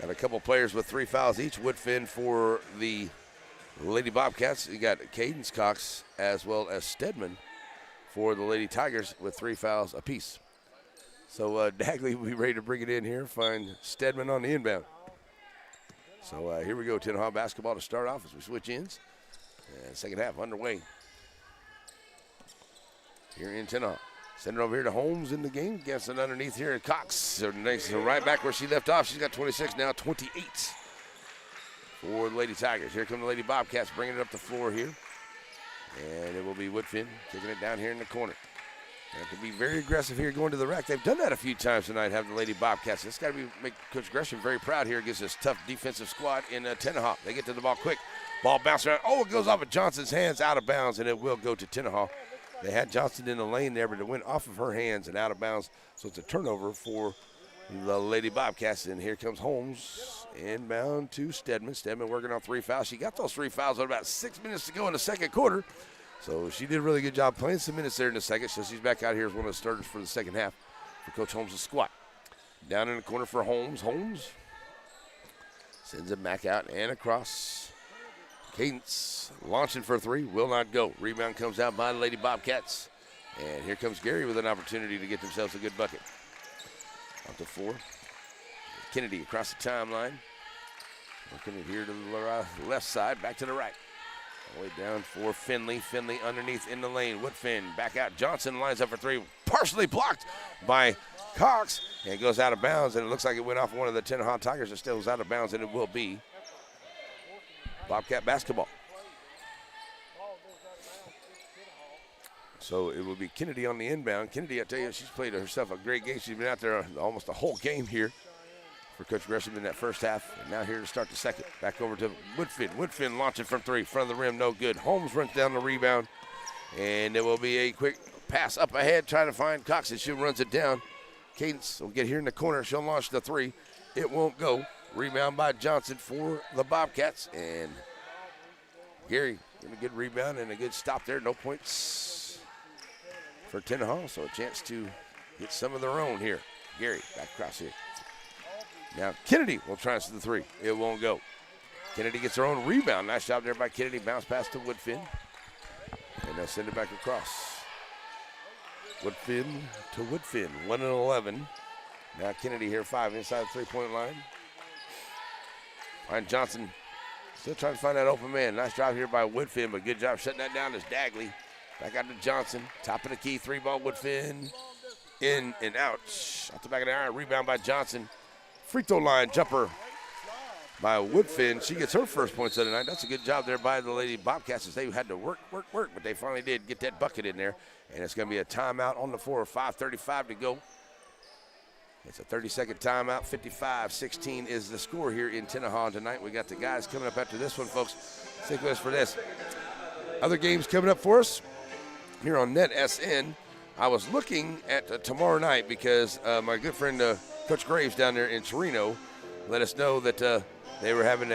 Got a couple players with 3 fouls each. Woodfin for the Lady Bobcats, you got Cadence Cox as well as Stedman for the Lady Tigers with 3 fouls apiece. So Dagley will be ready to bring it in here, find Stedman on the inbound. So here we go, Tenaha basketball to start off as we switch ends. And second half underway here in Tenaha. Send it over here to Holmes in the game. Gets it underneath here at Cox. So nice, right back where she left off. She's got 26 now, 28 for the Lady Tigers. Here come the Lady Bobcats bringing it up the floor here. And it will be Woodfin kicking it down here in the corner. They have to be very aggressive here going to the rack. They've done that a few times tonight, have the Lady Bobcats. It's got to make Coach Gresham very proud here against this tough defensive squad in Tenaha. They get to the ball quick. Ball bounces around. Oh, it goes off of Johnson's hands, out of bounds, and it will go to Tenaha. They had Johnson in the lane there, but it went off of her hands and out of bounds. So it's a turnover for the Lady Bobcats. And here comes Holmes inbound to Stedman. Stedman working on 3 fouls. She got those 3 fouls with about 6 minutes to go in the second quarter. So she did a really good job playing some minutes there in the second. So she's back out here as one of the starters for the second half for Coach Holmes' squad. Down in the corner for Holmes. Holmes sends it back out and across. Cadence launching for 3, will not go. Rebound comes out by the Lady Bobcats. And here comes Gary with an opportunity to get themselves a good bucket. Up to 4. Kennedy across the timeline. Working it here to the left side, back to the right. All the way down for Finley. Finley underneath in the lane. Woodfin back out. Johnson lines up for 3. Partially blocked by Cox. And it goes out of bounds. And it looks like it went off one of the Tenaha Tigers. It still is out of bounds, and it will be Bobcat basketball. So it will be Kennedy on the inbound. Kennedy, I tell you, she's played herself a great game. She's been out there almost the whole game here for Coach Gresham in that first half. And now here to start the second. Back over to Woodfin. Woodfin launching from 3. Front of the rim, no good. Holmes runs down the rebound. And there will be a quick pass up ahead trying to find Cox, and she runs it down. Cadence will get here in the corner. She'll launch the 3. It won't go. Rebound by Johnson for the Bobcats. And Gary getting a good rebound and a good stop there. No points for Tenaha, so a chance to get some of their own here. Gary back across here. Now Kennedy will try the 3. It won't go. Kennedy gets her own rebound. Nice job there by Kennedy. Bounce pass to Woodfin. And they'll send it back across. Woodfin to Woodfin. 1-11. Now Kennedy here, 5 inside the 3-point line. Find Johnson still trying to find that open man. Nice job here by Woodfin, but good job shutting that down as Dagley. Back out to Johnson. Top of the key, 3-ball Woodfin. In and out. Off the back of the iron. Rebound by Johnson. Free throw line jumper by Woodfin. She gets her first points of the night. That's a good job there by the Lady Bobcats as they had to work, but they finally did get that bucket in there. And it's going to be a timeout on the floor. 5:35 to go. It's a 30-second timeout. 55-16 is the score here in Tenaha tonight. We got the guys coming up after this one, folks. Stick with us for this. Other games coming up for us here on NetSN. I was looking at tomorrow night because my good friend Coach Graves down there in Torino let us know that they were having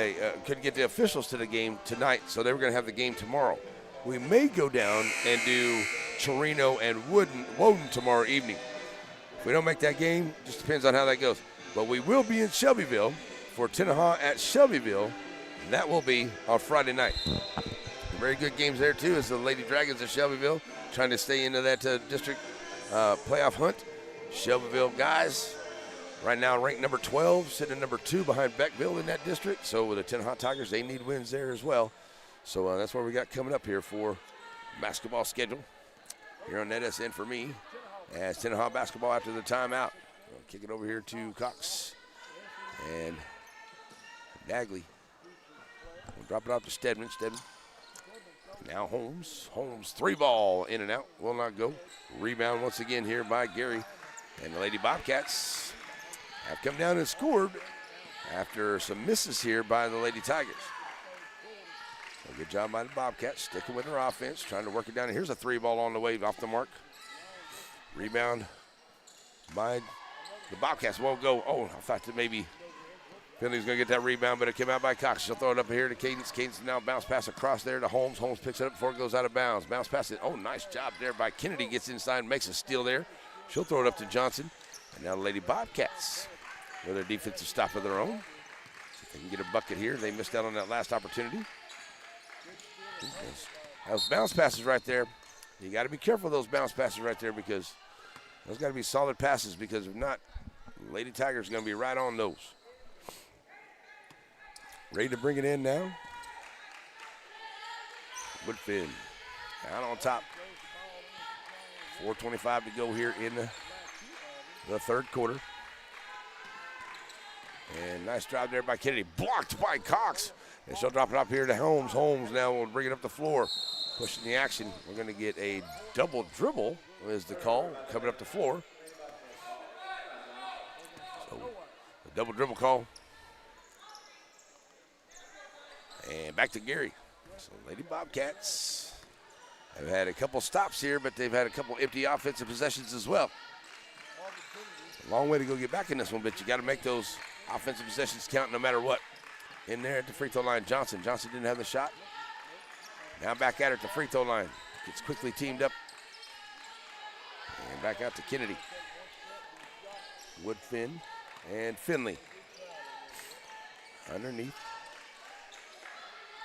couldn't get the officials to the game tonight, so they were going to have the game tomorrow. We may go down and do Torino and Woden tomorrow evening. If we don't make that game, just depends on how that goes. But we will be in Shelbyville for Tenaha at Shelbyville. And that will be on Friday night. Very good games there, too, as the Lady Dragons of Shelbyville trying to stay into that district playoff hunt. Shelbyville guys right now ranked number 12, sitting at number 2 behind Beckville in that district. So with the Tenaha Tigers, they need wins there as well. So that's what we got coming up here for basketball schedule here on NetSN for me. As Tenaha basketball after the timeout. We'll kick it over here to Cox. And Dagley. We'll drop it off to Stedman. Stedman. Now Holmes. Holmes 3-ball in and out. Will not go. Rebound once again here by Gary. And the Lady Bobcats have come down and scored after some misses here by the Lady Tigers. So good job by the Bobcats. Sticking with their offense. Trying to work it down. Here's a 3-ball on the way off the mark. Rebound by the Bobcats. Won't go. Oh, I thought that maybe Finley was going to get that rebound, but it came out by Cox. She'll throw it up here to Cadence. Cadence now bounce pass across there to Holmes. Holmes picks it up before it goes out of bounds. Bounce pass it. Oh, nice job there by Kennedy. Gets inside and makes a steal there. She'll throw it up to Johnson. And now the Lady Bobcats with a defensive stop of their own. See if they can get a bucket here. They missed out on that last opportunity. Those bounce passes right there. You got to be careful of those bounce passes right there because those got to be solid passes because if not, Lady Tigers are going to be right on those. Ready to bring it in now. Woodfin out on top. 4:25 to go here in the third quarter. And nice drive there by Kennedy. Blocked by Cox. And she'll drop it up here to Holmes. Holmes now will bring it up the floor. Pushing the action. We're going to get a double dribble is the call coming up the floor. So a double dribble call. And back to Gary. So Lady Bobcats have had a couple stops here, but they've had a couple empty offensive possessions as well. A long way to go get back in this one, but you got to make those offensive possessions count no matter what. In there at the free throw line, Johnson. Johnson didn't have the shot. Now back at her at the free throw line. Gets quickly teamed up. And back out to Kennedy. Woodfin and Finley. Underneath.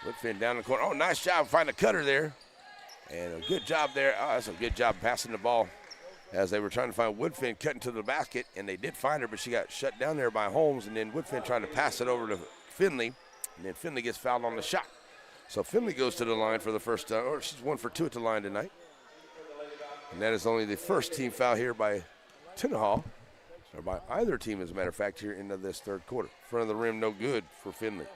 Woodfin down the corner. Oh, nice job finding a cutter there. And a good job there. Oh, that's a good job passing the ball as they were trying to find Woodfin cutting to the basket. And they did find her, but she got shut down there by Holmes. And then Woodfin trying to pass it over to Finley. And then Finley gets fouled on the shot. So Finley goes to the line for the first time. Or she's 1 for 2 at the line tonight. And that is only the first team foul here by Tenaha. Or by either team, as a matter of fact, here into this third quarter. Front of the rim, no good for Finley.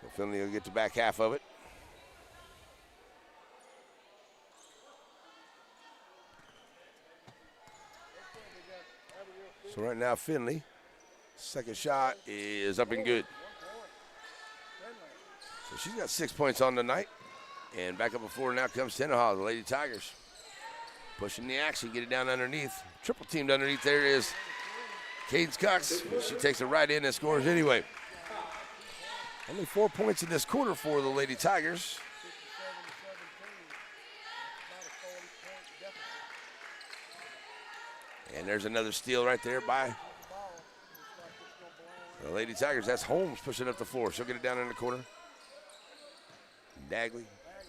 So Finley will get the back half of it. So right now, Finley, second shot is up and good. So she's got 6 points on the night. And back up the floor now comes Tenaha, the Lady Tigers. Pushing the action, get it down underneath. Triple teamed underneath, there is Cadence Cox. She takes it right in and scores anyway. Only 4 points in this quarter for the Lady Tigers. And there's another steal right there by the Lady Tigers. That's Holmes pushing up the floor. She'll get it down in the corner. Dagley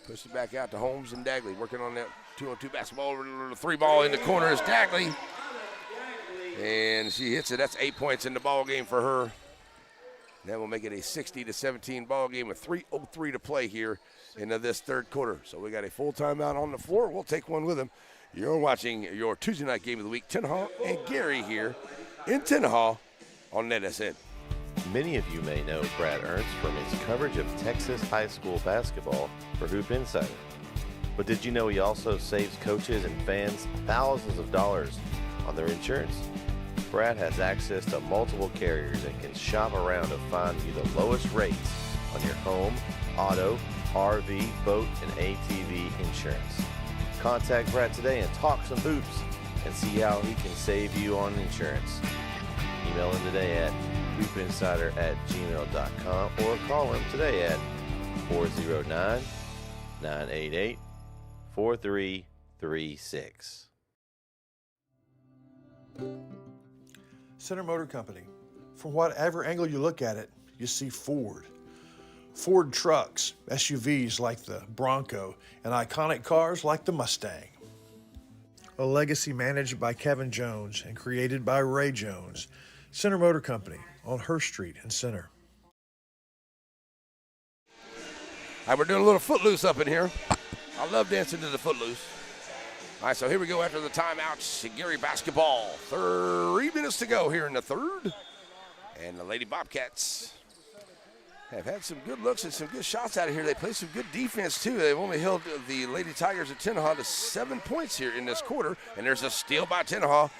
pushes it back out to Holmes and Dagley working on that 2-on-2 basketball. Over the 3 ball in the corner is Dagley. And she hits it. That's 8 points in the ball game for her. That will make it a 60-17 ball game with 3:03 to play here in this third quarter. So we got a full timeout on the floor. We'll take one with them. You're watching your Tuesday night game of the week. Tenaha and Gary here in Tenaha on NetSN. Many of you may know Brad Ernst from his coverage of Texas high school basketball for Hoop Insider. But did you know he also saves coaches and fans thousands of dollars on their insurance? Brad has access to multiple carriers and can shop around to find you the lowest rates on your home, auto, RV, boat, and ATV insurance. Contact Brad today and talk some hoops and see how he can save you on insurance. Email him today at hoopinsider@gmail.com or call him today at 409-988-4336. Center Motor Company. From whatever angle you look at it, you see Ford. Ford trucks, SUVs like the Bronco, and iconic cars like the Mustang. A legacy managed by Kevin Jones and created by Ray Jones. Center Motor Company on Hurst Street in Center. All right, we're doing a little footloose up in here. I love dancing to the footloose. All right, so here we go after the timeouts. Gary basketball. 3 minutes to go here in the third. And the Lady Bobcats have had some good looks and some good shots out of here. They played some good defense, too. They've only held the Lady Tigers of Tenaha to 7 points here in this quarter. And there's a steal by Tenaha.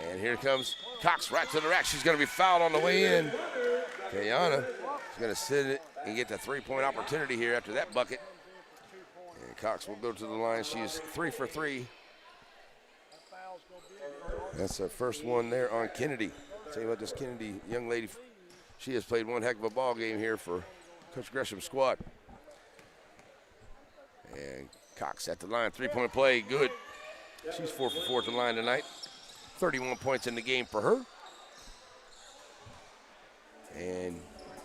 And here comes Cox right to the rack. She's going to be fouled on the way in. Kayana is going to sit it and get the 3-point opportunity here after that bucket. And Cox will go to the line. She's 3 for 3. That's her first one there on Kennedy. Tell you what, this Kennedy young lady, she has played one heck of a ball game here for Coach Gresham's squad. And Cox at the line, 3-point play, good. She's 4 for 4 at the line tonight. 31 points in the game for her. And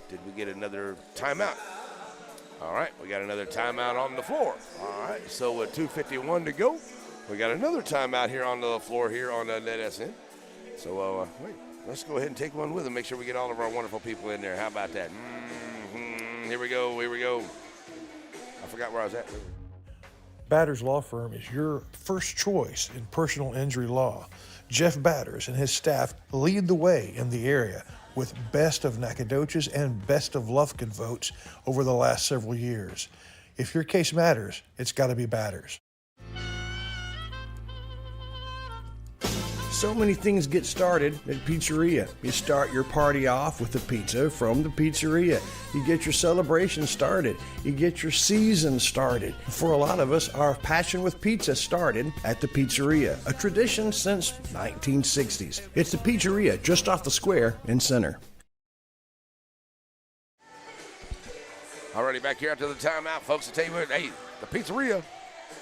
did we get another timeout? All right, we got another timeout on the floor. All right, so with 2:51 to go, we got another timeout here on the floor here on NetSN. So wait, let's go ahead and take one with them. Make sure we get all of our wonderful people in there. How about that? Here we go. I forgot where I was at. Batters Law Firm is your first choice in personal injury law. Jeff Batters and his staff lead the way in the area with best of Nacogdoches and best of Lufkin votes over the last several years. If your case matters, it's got to be Batters. So many things get started at Pizzeria. You start your party off with a pizza from the pizzeria. You get your celebration started. You get your season started. For a lot of us, our passion with pizza started at the Pizzeria, a tradition since 1960s. It's the Pizzeria just off the square in Center. Alrighty, back here after the timeout, folks. I'll tell you what, hey, the Pizzeria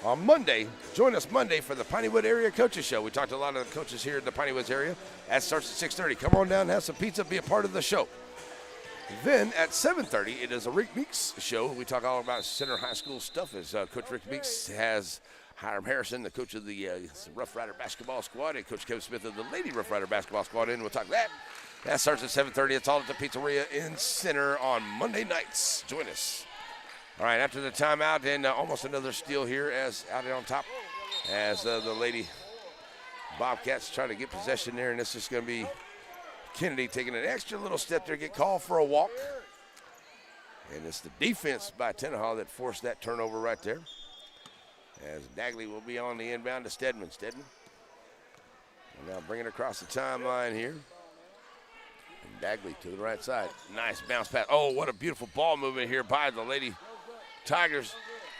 on Monday. Join us Monday for the Pineywood Area Coaches Show. We talked to a lot of the coaches here in the Pineywood area. That starts at 6:30. Come on down, have some pizza, be a part of the show. Then at 7:30, it is a Rick Meeks show. We talk all about Center High School stuff as Coach Rick Meeks has Hiram Harrison, the coach of the Rough Rider basketball squad, and Coach Kevin Smith of the Lady Rough Rider basketball squad. And we'll talk that. That starts at 7:30. It's all at the Pizzeria in Center on Monday nights. Join us. All right, after the timeout, and almost another steal here as out on top as the Lady Bobcats try to get possession there, and this is going to be Kennedy taking an extra little step there, get called for a walk. And it's the defense by Tenaha that forced that turnover right there. As Dagley will be on the inbound to Stedman. Stedman now bringing it across the timeline here. And Dagley to the right side. Nice bounce pass. Oh, what a beautiful ball movement here by the Lady Tigers.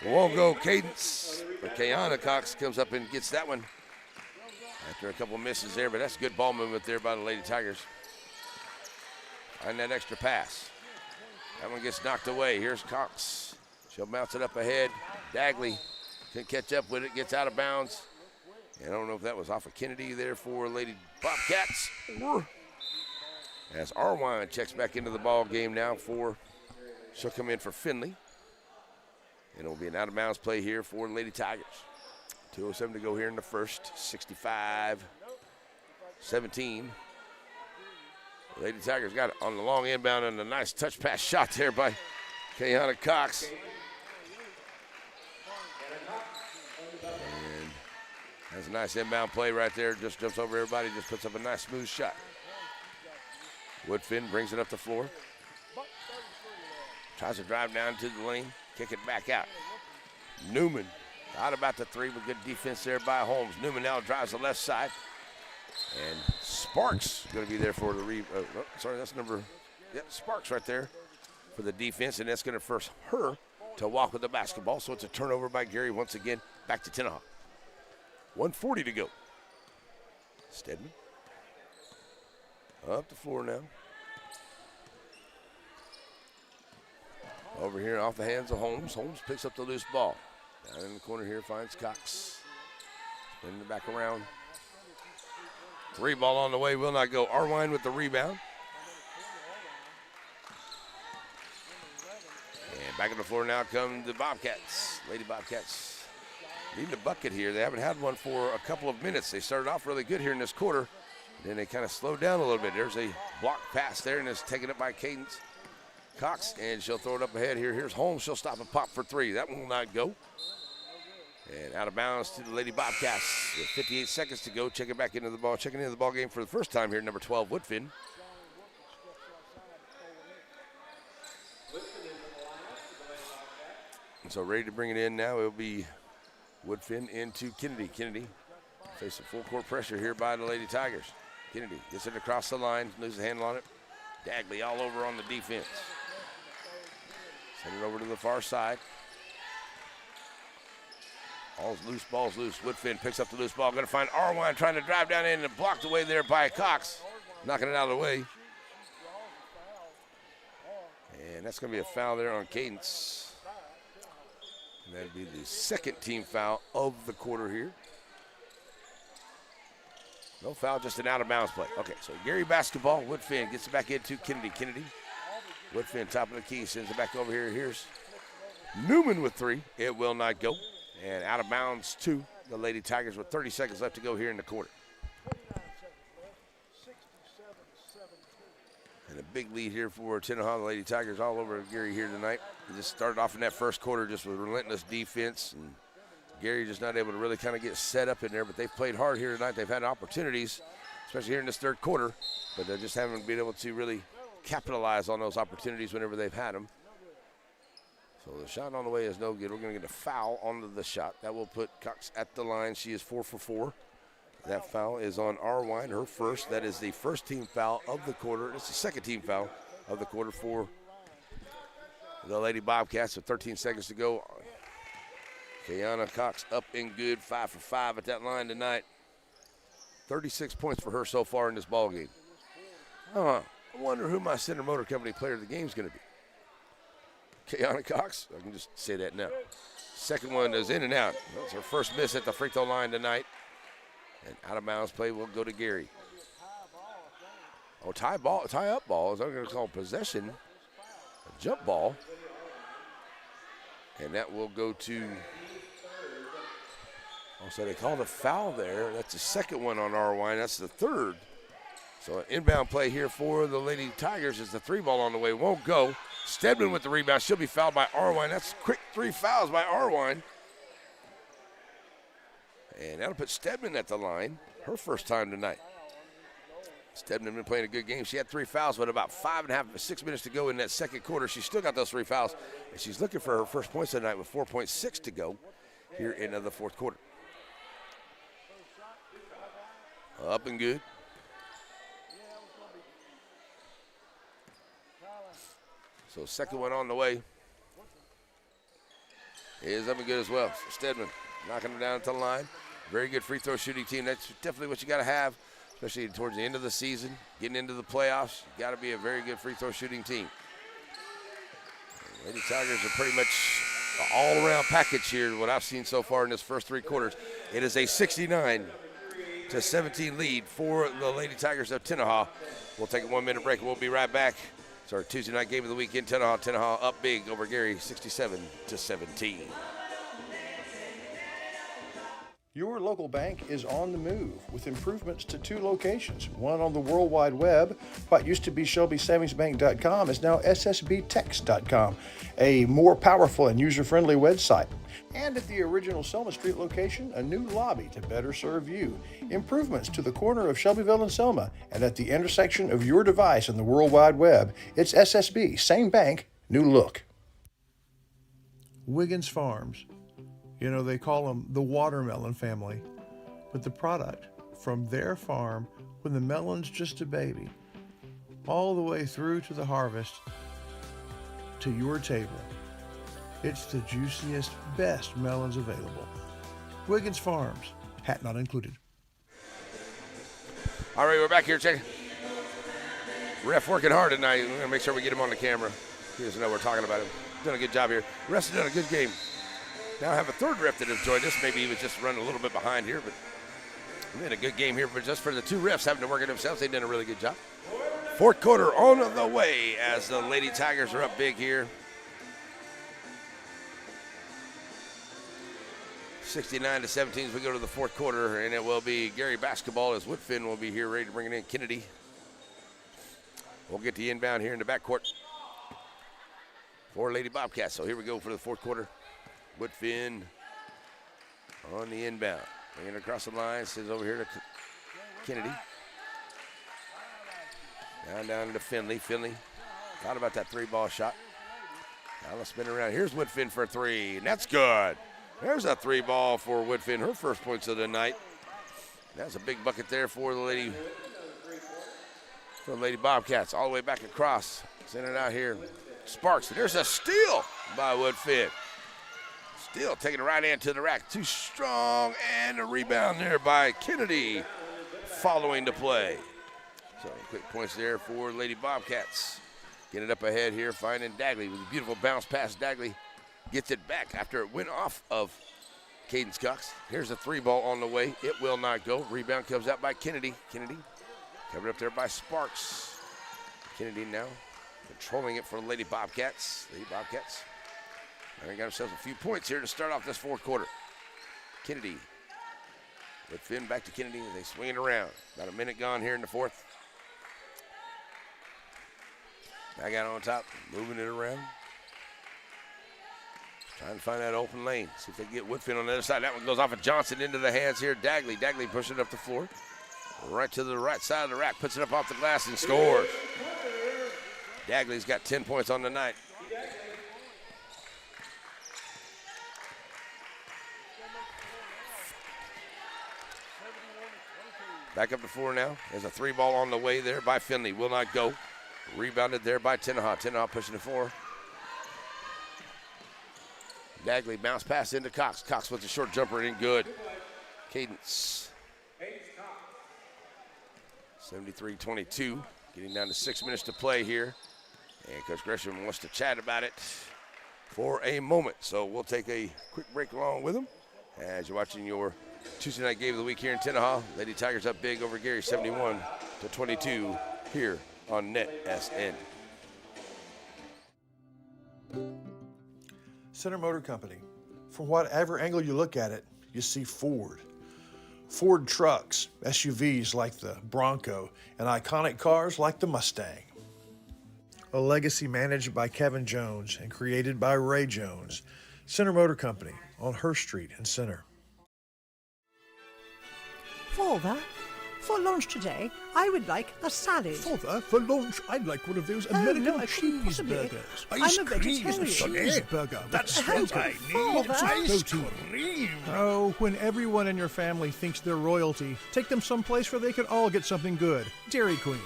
Won't go cadence. But Kayana Cox comes up and gets that one after a couple misses there, but that's good ball movement there by the Lady Tigers. And that extra pass. That one gets knocked away. Here's Cox. She'll bounce it up ahead. Dagley can catch up with it, gets out of bounds. And I don't know if that was off of Kennedy there for Lady Bobcats, or as Arwine checks back into the ball game now she'll come in for Finley. And it'll be an out-of-bounds play here for Lady Tigers. 2:07 to go here in the first, 65-17. Lady Tigers got it on the long inbound and a nice touch pass shot there by Kayana Cox. And that's a nice inbound play right there. Just jumps over everybody, just puts up a nice smooth shot. Woodfin brings it up the floor. Tries to drive down to the lane, kick it back out. Newman out about the three with good defense there by Holmes. Newman now drives the left side. And Sparks going to be there for the Sparks right there for the defense, and that's going to force her to walk with the basketball. So it's a turnover by Gary once again, back to Tenaha. 1:40 to go. Stedman up the floor now. Over here off the hands of Holmes. Holmes picks up the loose ball. Down in the corner here finds Cox. Spinning it back around. Three ball on the way, will not go. Arwine with the rebound. And back on the floor now come the Bobcats. Lady Bobcats needing a bucket here. They haven't had one for a couple of minutes. They started off really good here in this quarter. Then they kind of slowed down a little bit. There's a block pass there, and it's taken up by Cadence Cox, and she'll throw it up ahead here. Here's Holmes. She'll stop and pop for three. That one will not go. And out of bounds to the Lady Bobcats with 58 seconds to go. Checking into the ball game for the first time here, number 12, Woodfin. And so ready to bring it in now. It'll be Woodfin into Kennedy. Kennedy facing full court pressure here by the Lady Tigers. Kennedy gets it across the line, loses the handle on it. Dagley all over on the defense. Send it over to the far side. Ball's loose. Woodfin picks up the loose ball. Going to find Arwine trying to drive down in and blocked away there by Cox. Knocking it out of the way. And that's going to be a foul there on Cadence. And that'll be the second team foul of the quarter here. No foul, just an out-of-bounds play. Okay, so Gary basketball. Woodfin gets it back into Kennedy. Kennedy. Woodfin, top of the key, sends it back over here. Here's Newman with 3. It will not go. And out of bounds, 2. The Lady Tigers with 30 seconds left to go here in the quarter. And a big lead here for Tenaha. The Lady Tigers all over Gary here tonight. They just started off in that first quarter just with relentless defense. And Gary just not able to really kind of get set up in there, but they've played hard here tonight. They've had opportunities, especially here in this third quarter, but they just haven't been able to really capitalize on those opportunities whenever they've had them. So the shot on the way is no good. We're going to get a foul on the shot. That will put Cox at the line. She is 4 for 4. That foul is on Arwine, her first. That is the first team foul of the quarter. It's the second team foul of the quarter for the Lady Bobcats with 13 seconds to go. Kayana Cox up and good, 5 for 5 at that line tonight. 36 points for her so far in this ball game. I wonder who my Center Motor Company player of the game is going to be. Kayana Cox, I can just say that now. Second one is in and out. That's her first miss at the free throw line tonight. And out of bounds play will go to Gary. Oh, tie up ball is I'm going to call possession. A jump ball. And that will go to, so they called a foul there. That's the second one on Arwine. That's the third. So an inbound play here for the Lady Tigers as the 3 ball on the way. Won't go. Stedman with the rebound. She'll be fouled by Arwine. That's quick 3 fouls by Arwine. And that'll put Stedman at the line. Her first time tonight. Stedman been playing a good game. She had 3 fouls, but about 6 minutes to go in that second quarter. She still got those 3 fouls. And she's looking for her first points tonight with 4.6 to go here in the fourth quarter. Up and good. So second one on the way is up and good as well. So Stedman knocking them down to the line. Very good free throw shooting team. That's definitely what you got to have, especially towards the end of the season, getting into the playoffs. You got to be a very good free throw shooting team. Lady Tigers are pretty much an all-around package here, what I've seen so far in this first 3 quarters. It is a 69-17 lead for the Lady Tigers of Tenaha. We'll take a 1-minute break and we'll be right back. It's our Tuesday night game of the week in Tenaha. Tenaha up big over Gary, 67-17. Your local bank is on the move with improvements to 2 locations. One on the World Wide Web. What used to be ShelbySavingsBank.com is now SSBTex.com, a more powerful and user-friendly website. And at the original Selma Street location, a new lobby to better serve you. Improvements to the corner of Shelbyville and Selma, and at the intersection of your device and the World Wide Web. It's SSB, same bank, new look. Wiggins Farms. You know, they call them the watermelon family, but the product from their farm when the melon's just a baby, all the way through to the harvest to your table. It's the juiciest, best melons available. Wiggins Farms, hat not included. All right, we're back here. Check. Ref working hard tonight. We're going to make sure we get him on the camera. He doesn't know we're talking about him. Doing a good job here. Ref's done a good game. Now I have a third ref that has joined us. Maybe he was just running a little bit behind here, but we had a good game here. But just for the 2 refs having to work it themselves, they've done a really good job. Fourth quarter on the way as the Lady Tigers are up big here. 69-17 as we go to the fourth quarter, and it will be Gary basketball as Woodfin will be here ready to bring it in. Kennedy. We'll get the inbound here in the backcourt for Lady Bobcats. So here we go for the fourth quarter. Woodfin on the inbound. Bringing it across the line. Sends over here to Kennedy. Down to Finley. Finley thought about that 3-ball shot. Now let's spin around. Here's Woodfin for 3, and that's good. There's a 3-ball for Woodfin, her first points of the night. That's a big bucket there for the Lady Bobcats. All the way back across. Send it out here. Sparks. There's a steal by Woodfin. Still taking the right hand to the rack. Too strong, and a rebound there by Kennedy following the play. So quick points there for Lady Bobcats. Getting it up ahead here, finding Dagley with a beautiful bounce pass. Dagley gets it back after it went off of Cadence Cox. Here's a 3-ball on the way. It will not go. Rebound comes out by Kennedy. Kennedy covered up there by Sparks. Kennedy now controlling it for the Lady Bobcats. Lady Bobcats. They got themselves a few points here to start off this fourth quarter. Kennedy with Finn back to Kennedy. They swing it around. About a minute gone here in the fourth. Back out on top, moving it around. Trying to find that open lane. See if they can get Woodfin on the other side. That one goes off of Johnson into the hands here. Dagley. Dagley pushing it up the floor. Right to the right side of the rack. Puts it up off the glass and scores. Dagley's got 10 points on the night. Back up to 4 now. There's a 3-ball on the way there by Finley. Will not go. Rebounded there by Tenaha. Tenaha pushing the 4. Dagley bounce pass into Cox. Cox with the short jumper in good. Cadence. 73-22. Getting down to 6 minutes to play here. And Coach Gresham wants to chat about it for a moment. So we'll take a quick break along with him as you're watching your Tuesday night game of the week here in Tenaha. Lady Tigers up big over Gary, 71-22 here on NetSN. Center Motor Company. From whatever angle you look at it, you see Ford. Ford trucks, SUVs like the Bronco, and iconic cars like the Mustang. A legacy managed by Kevin Jones and created by Ray Jones. Center Motor Company on Hurst Street in Center. Father, for lunch today, I would like a salad. Father, for lunch, I'd like one of those American no, I couldn't possibly. cheeseburgers. I'm Ice a cream vegetarian. cheeseburger. That's what I need. Father. Ice cream. Oh, when everyone in your family thinks they're royalty, take them someplace where they can all get something good. Dairy Queen.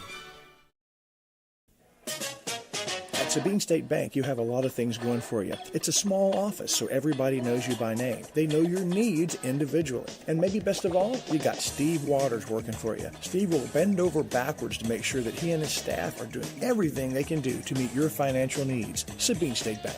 At Sabine State Bank, you have a lot of things going for you. It's a small office, so everybody knows you by name. They know your needs individually. And maybe best of all, you got Steve Waters working for you. Steve will bend over backwards to make sure that he and his staff are doing everything they can do to meet your financial needs. Sabine State Bank.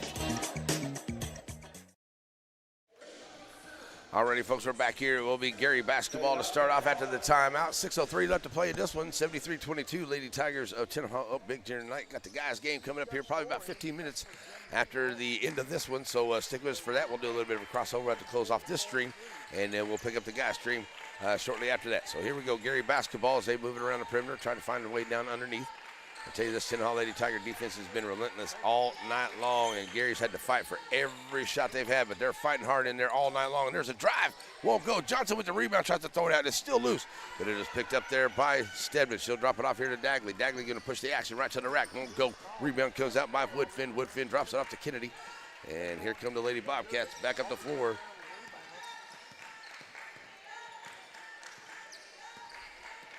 Alrighty, folks, we're back here. It will be Gary basketball to start off after the timeout. 6:03 left to play in this one. 73-22. Lady Tigers of Tenaha up big here tonight. Got the guys' game coming up here probably about 15 minutes after the end of this one. So stick with us for that. We'll do a little bit of a crossover to close off this stream, and then we'll pick up the guys' stream shortly after that. So here we go. Gary basketball as they move it around the perimeter, trying to find a way down underneath. I tell you, this Tenaha Lady Tiger defense has been relentless all night long, and Gary's had to fight for every shot they've had, but they're fighting hard in there all night long. And there's a drive, won't go. Johnson with the rebound, tries to throw it out. It's still loose, but it is picked up there by Stedman. She'll drop it off here to Dagley. Dagley going to push the action right to the rack. Won't go. Rebound comes out by Woodfin. Woodfin drops it off to Kennedy, and here come the Lady Bobcats back up the floor.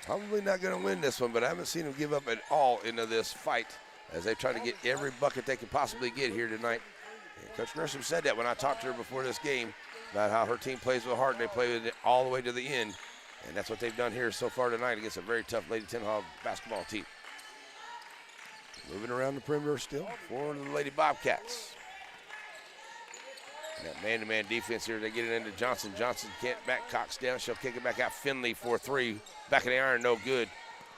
Probably not going to win this one, but I haven't seen them give up at all into this fight as they try to get every bucket they can possibly get here tonight. And Coach Gresham said that when I talked to her before this game about how her team plays with heart and they play with it all the way to the end. And that's what they've done here so far tonight against a very tough Lady Tenaha basketball team. Moving around the perimeter still for the Lady Bobcats. And that man-to-man defense here, they get it into Johnson. Johnson can't back Cox down. She'll kick it back out. Finley for 3. Back of the iron, no good.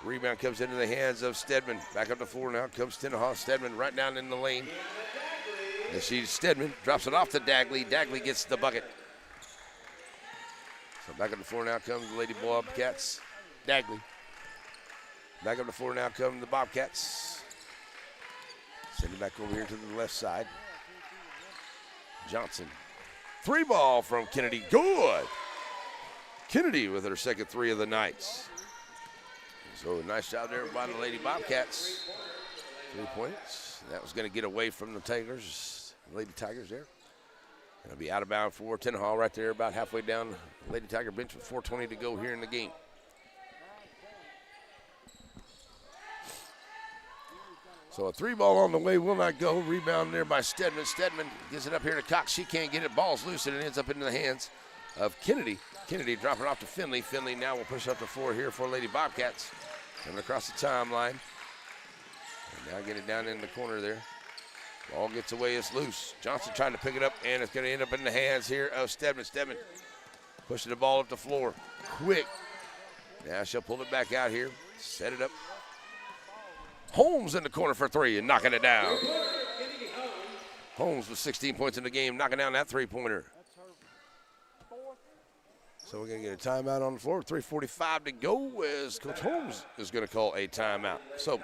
Rebound comes into the hands of Stedman. Back up the floor now comes Tenaha. Stedman right down in the lane. And Stedman drops it off to Dagley. Dagley gets the bucket. So back up the floor now comes the Lady Bobcats. Dagley. Back up the floor now come the Bobcats. Send it back over here to the left side. Johnson. 3-ball from Kennedy. Good. Kennedy with her second 3 of the night. So nice job there by the Lady Bobcats. 3 points. That was going to get away from the Tigers. Lady Tigers there. It'll be out of bounds for Tenaha right there about halfway down the Lady Tiger bench with 4:20 to go here in the game. So a 3-ball on the way will not go. Rebound there by Stedman. Stedman gives it up here to Cox. She can't get it. Ball's loose and it ends up into the hands of Kennedy. Kennedy dropping off to Finley. Finley now will push up the floor here for Lady Bobcats. Coming across the timeline. And now get it down in the corner there. Ball gets away, it's loose. Johnson trying to pick it up, and it's going to end up in the hands here of Stedman. Stedman pushing the ball up the floor. Quick. Now she'll pull it back out here. Set it up. Holmes in the corner for three and knocking it down. Holmes with 16 points in the game, knocking down that three-pointer. So we're going to get a timeout on the floor. 3:45 to go as Coach Holmes is going to call a timeout. So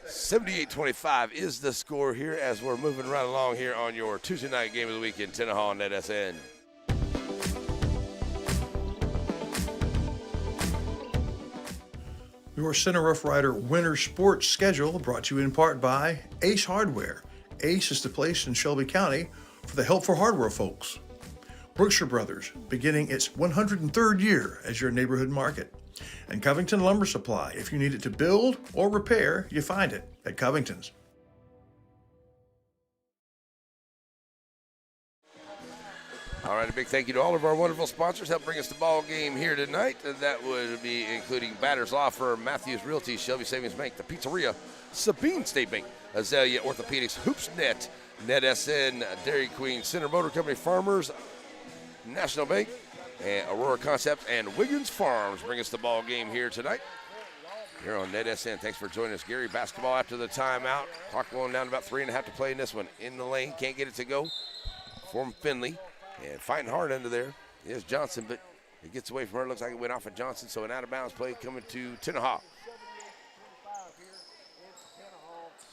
78-25 is the score here as we're moving right along here on your Tuesday night game of the week in Tenaha on NetSN. Your Center Rough Rider winter sports schedule brought to you in part by Ace Hardware. Ace is the place in Shelby County for the helpful hardware folks. Brookshire Brothers, beginning its 103rd year as your neighborhood market. And Covington Lumber Supply. If you need it to build or repair, you find it at Covington's. All right, a big thank you to all of our wonderful sponsors help bring us the ball game here tonight. That would be including Batters Law Firm, Matthews Realty, Shelby Savings Bank, the Pizzeria, Sabine State Bank, Azalea Orthopedics, HoopsNet, NetSN, Dairy Queen, Center Motor Company, Farmers, National Bank, and Aurora Concepts, and Wiggins Farms bring us the ball game here tonight. Here on NetSN, thanks for joining us. Gary, basketball after the timeout. Clock going down to about 3.5 to play in this one. In the lane, can't get it to go. From Finley. And fighting hard under there is Johnson, but it gets away from her. Looks like it went off of Johnson, so an out-of-bounds play coming to Tenaha.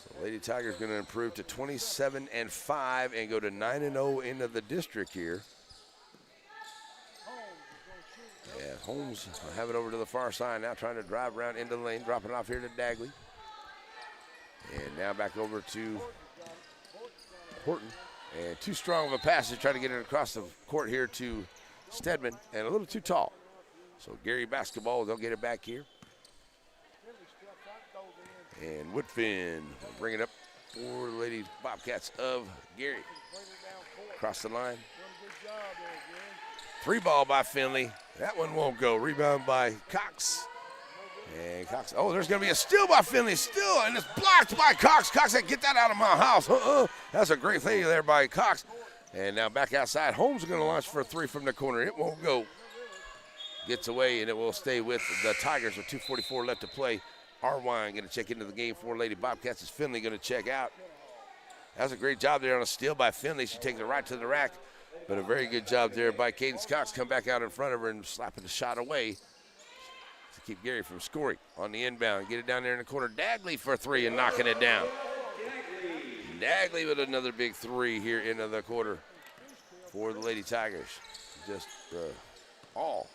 So Lady Tigers going to improve to 27-5 and go to 9-0 into the district here. Yeah, Holmes will have it over to the far side now, trying to drive around into the lane, dropping it off here to Dagley. And now back over to Horton. And too strong of a pass to try to get it across the court here to Stedman, and a little too tall. So Gary basketball, they'll get it back here. And Woodfin will bring it up for the Lady Bobcats of Gary. Across the line. Three ball by Finley. That one won't go. Rebound by Cox. And Cox, oh, there's going to be a steal by Finley. Still, and it's blocked by Cox. Cox said, get that out of my house. That's a great play there by Cox. And now back outside. Holmes is going to launch for a three from the corner. It won't go. Gets away, and it will stay with the Tigers with 2:44 left to play. Arwine going to check into the game for Lady Bobcats. Is Finley going to check out? That was a great job there on a steal by Finley. She takes it right to the rack. But a very good job there by Cadence Cox. Come back out in front of her and slapping the shot away. Keep Gary from scoring on the inbound. Get it down there in the corner. Dagley for three and knocking it down. Dagley with another big three here into the quarter for the Lady Tigers. Just all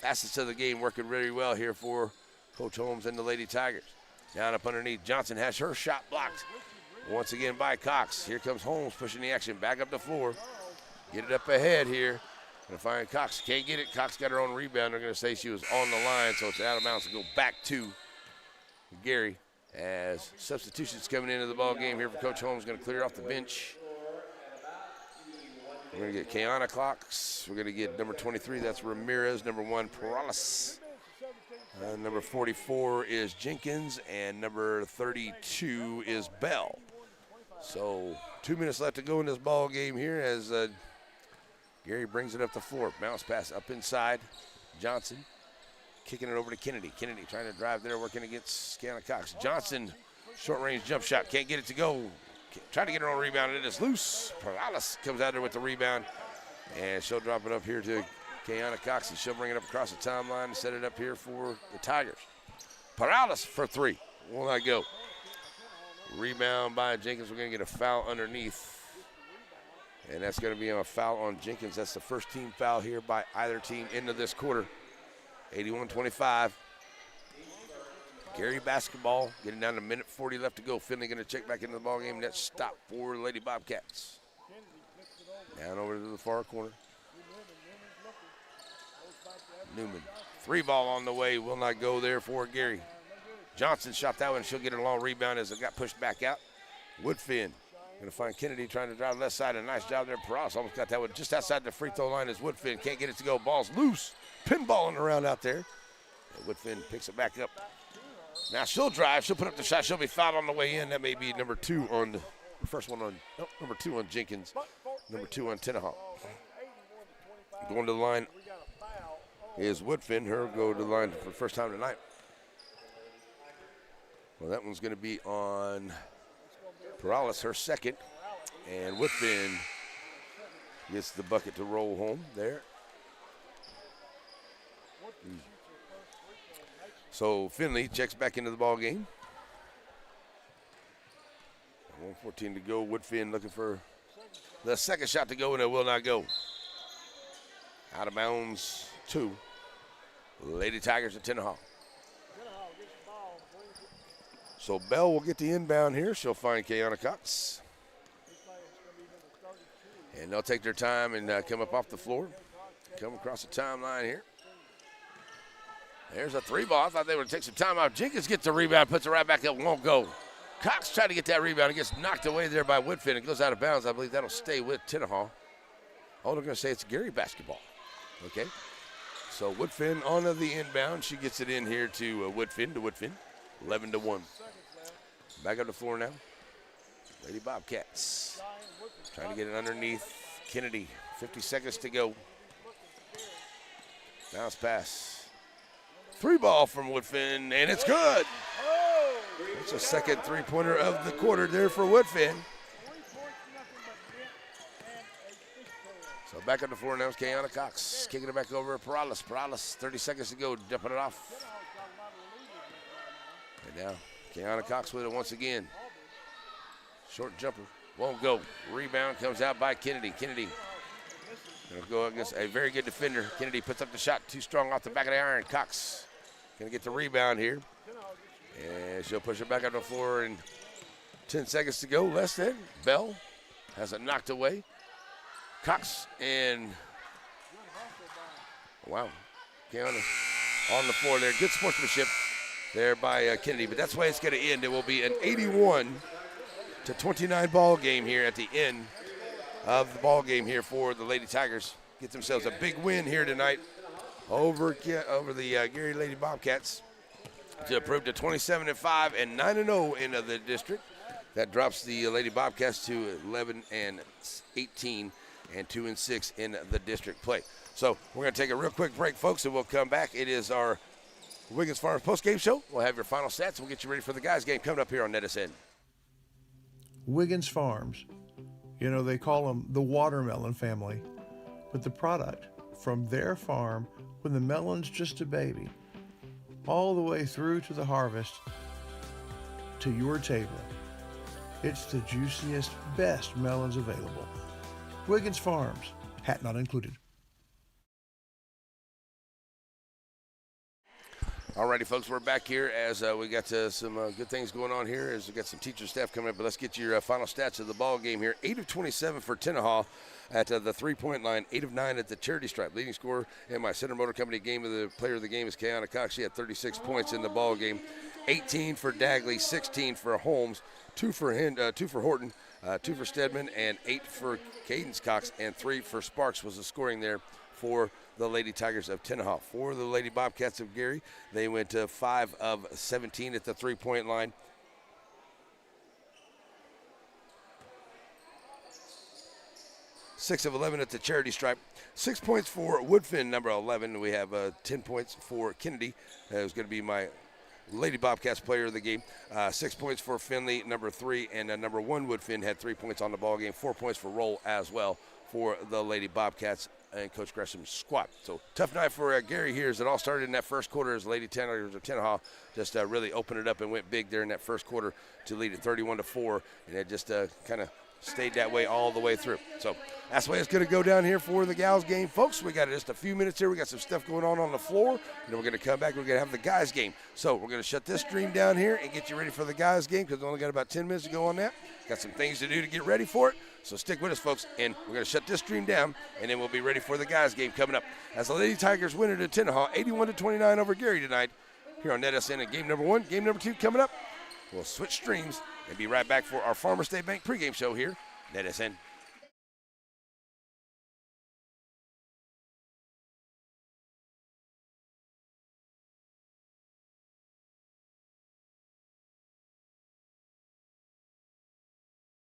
facets of the game working really well here for Coach Holmes and the Lady Tigers. Down up underneath. Johnson has her shot blocked. Once again by Cox. Here comes Holmes pushing the action back up the floor. Get it up ahead here. Gonna find Cox, can't get it. Cox got her own rebound. They're gonna say she was on the line, so it's out of bounds to go back to Gary as substitutions coming into the ball game here for Coach Holmes. Gonna clear off the bench. We're gonna get Kiana Cox. We're gonna get number 23, that's Ramirez. Number 1, Perales. Number 44 is Jenkins, and number 32 is Bell. So 2 minutes left to go in this ball game here as Gary brings it up the floor. Bounce pass up inside. Johnson kicking it over to Kennedy. Kennedy trying to drive there, working against Kiana Cox. Johnson, short range jump shot. Can't get it to go. Trying to get her own rebound. It is loose. Perales comes out there with the rebound. And she'll drop it up here to Kiana Cox. And she'll bring it up across the timeline and set it up here for the Tigers. Perales for three. Will not go. Rebound by Jenkins. We're going to get a foul underneath. And that's going to be a foul on Jenkins. That's the first team foul here by either team into this quarter. 81-25. Gary basketball getting down to minute 40 left to go. Finley going to check back into the ball game. Net stop for the Lady Bobcats. Down over to the far corner. Newman. Three ball on the way. Will not go there for Gary. Johnson shot that one. She'll get a long rebound as it got pushed back out. Woodfin. Going to find Kennedy trying to drive left side. A nice job there. Perales almost got that one just outside the free throw line as Woodfin can't get it to go. Ball's loose. Pinballing around out there. And Woodfin picks it back up. Now she'll drive. She'll put up the shot. She'll be fouled on the way in. That may be number 2 on the first one on, number 2 on Jenkins, number 2 on Tenaha. Going to the line is Woodfin. Her go to the line for the first time tonight. Well, that one's going to be on Perales, her second. And Woodfin gets the bucket to roll home there. So Finley checks back into the ball game. 1:14 to go. Woodfin looking for the second shot to go, and it will not go. Out of bounds, 2. Lady Tigers at Tenaha. So Bell will get the inbound here. She'll find Kayana Cox. And they'll take their time and come up off the floor. Come across the timeline here. There's a 3-ball. I thought they would take some time out. Jenkins gets the rebound, puts it right back up, won't go. Cox tried to get that rebound. It gets knocked away there by Woodfin. It goes out of bounds. I believe that'll stay with Tenaha. Oh, they're going to say it's Gary basketball. Okay. So Woodfin on to the inbound. She gets it in here to Woodfin. 11-1. Back up the floor now. Lady Bobcats trying to get it underneath Kennedy. 50 seconds to go. Bounce pass. 3-ball from Woodfin, and it's good. It's a second 3-pointer of the quarter there for Woodfin. So back on the floor now is Kayana Cox. Kicking it back over to Perales. Perales, 30 seconds to go, dumping it off. And now Kayana Cox with it once again. Short jumper, won't go. Rebound comes out by Kennedy. Kennedy gonna go against a very good defender. Kennedy puts up the shot, too strong off the back of the iron. Cox gonna get the rebound here. And she'll push it back on the floor, and 10 seconds to go, less than. Bell has it knocked away. Cox and, wow, Kayana on the floor there. Good sportsmanship there by Kennedy, but that's the way it's going to end. It will be an 81-29 ball game here at the end of the ball game here for the Lady Tigers. Get themselves a big win here tonight over the Gary Lady Bobcats to improve to 27-5 and 9-0 in the district. That drops the Lady Bobcats to 11-18 and 2-6 in the district play. So we're going to take a real quick break, folks, and we'll come back. It is our Wiggins Farms post-game show. We'll have your final stats, and we'll get you ready for the guys' game coming up here on NetSN. Wiggins Farms. You know, they call them the watermelon family, but the product from their farm when the melon's just a baby, all the way through to the harvest to your table. It's the juiciest, best melons available. Wiggins Farms, hat not included. Alrighty, folks, we're back here as we got some good things going on here as we got some teacher staff coming up. But let's get your final stats of the ball game here. 8 of 27 for Tenaha at the 3-point line. 8 of 9 at the charity stripe. Leading scorer in my Center Motor Company game of the player of the game is Kayana Cox. She had 36 points in the ball game. 18 for Dagley, 16 for Holmes, 2 for Horton, 2 for Stedman, and 8 for Cadence Cox, and 3 for Sparks was the scoring there for the Lady Tigers of Tenaha. For the Lady Bobcats of Gary, they went 5 of 17 at the 3-point line. Six of 11 at the charity stripe. 6 points for Woodfin, number 11. We have 10 points for Kennedy. That was going to be my Lady Bobcats player of the game. 6 points for Finley, number 3, and number 1 Woodfin had 3 points on the ball game. 4 points for Roll as well for the Lady Bobcats and Coach Gresham's squad. So tough night for Gary here as it all started in that first quarter as Lady Tigers of Tenaha just really opened it up and went big there in that first quarter to lead it 31-4, and it just kind of stayed that way all the way through. So that's the way it's going to go down here for the gals game, folks. We got just a few minutes here. We got some stuff going on the floor, and then we're going to come back. We're going to have the guys game. So we're going to shut this stream down here and get you ready for the guys game because we only got about 10 minutes to go on that. Got some things to do to get ready for it. So stick with us, folks, and we're going to shut this stream down, and then we'll be ready for the guys game coming up. As the Lady Tigers win it at Tenaha, 81-29 over Gary tonight here on NetSN in game number 1. Game number 2 coming up. We'll switch streams and be right back for our Farmers State Bank pregame show here, NetSN.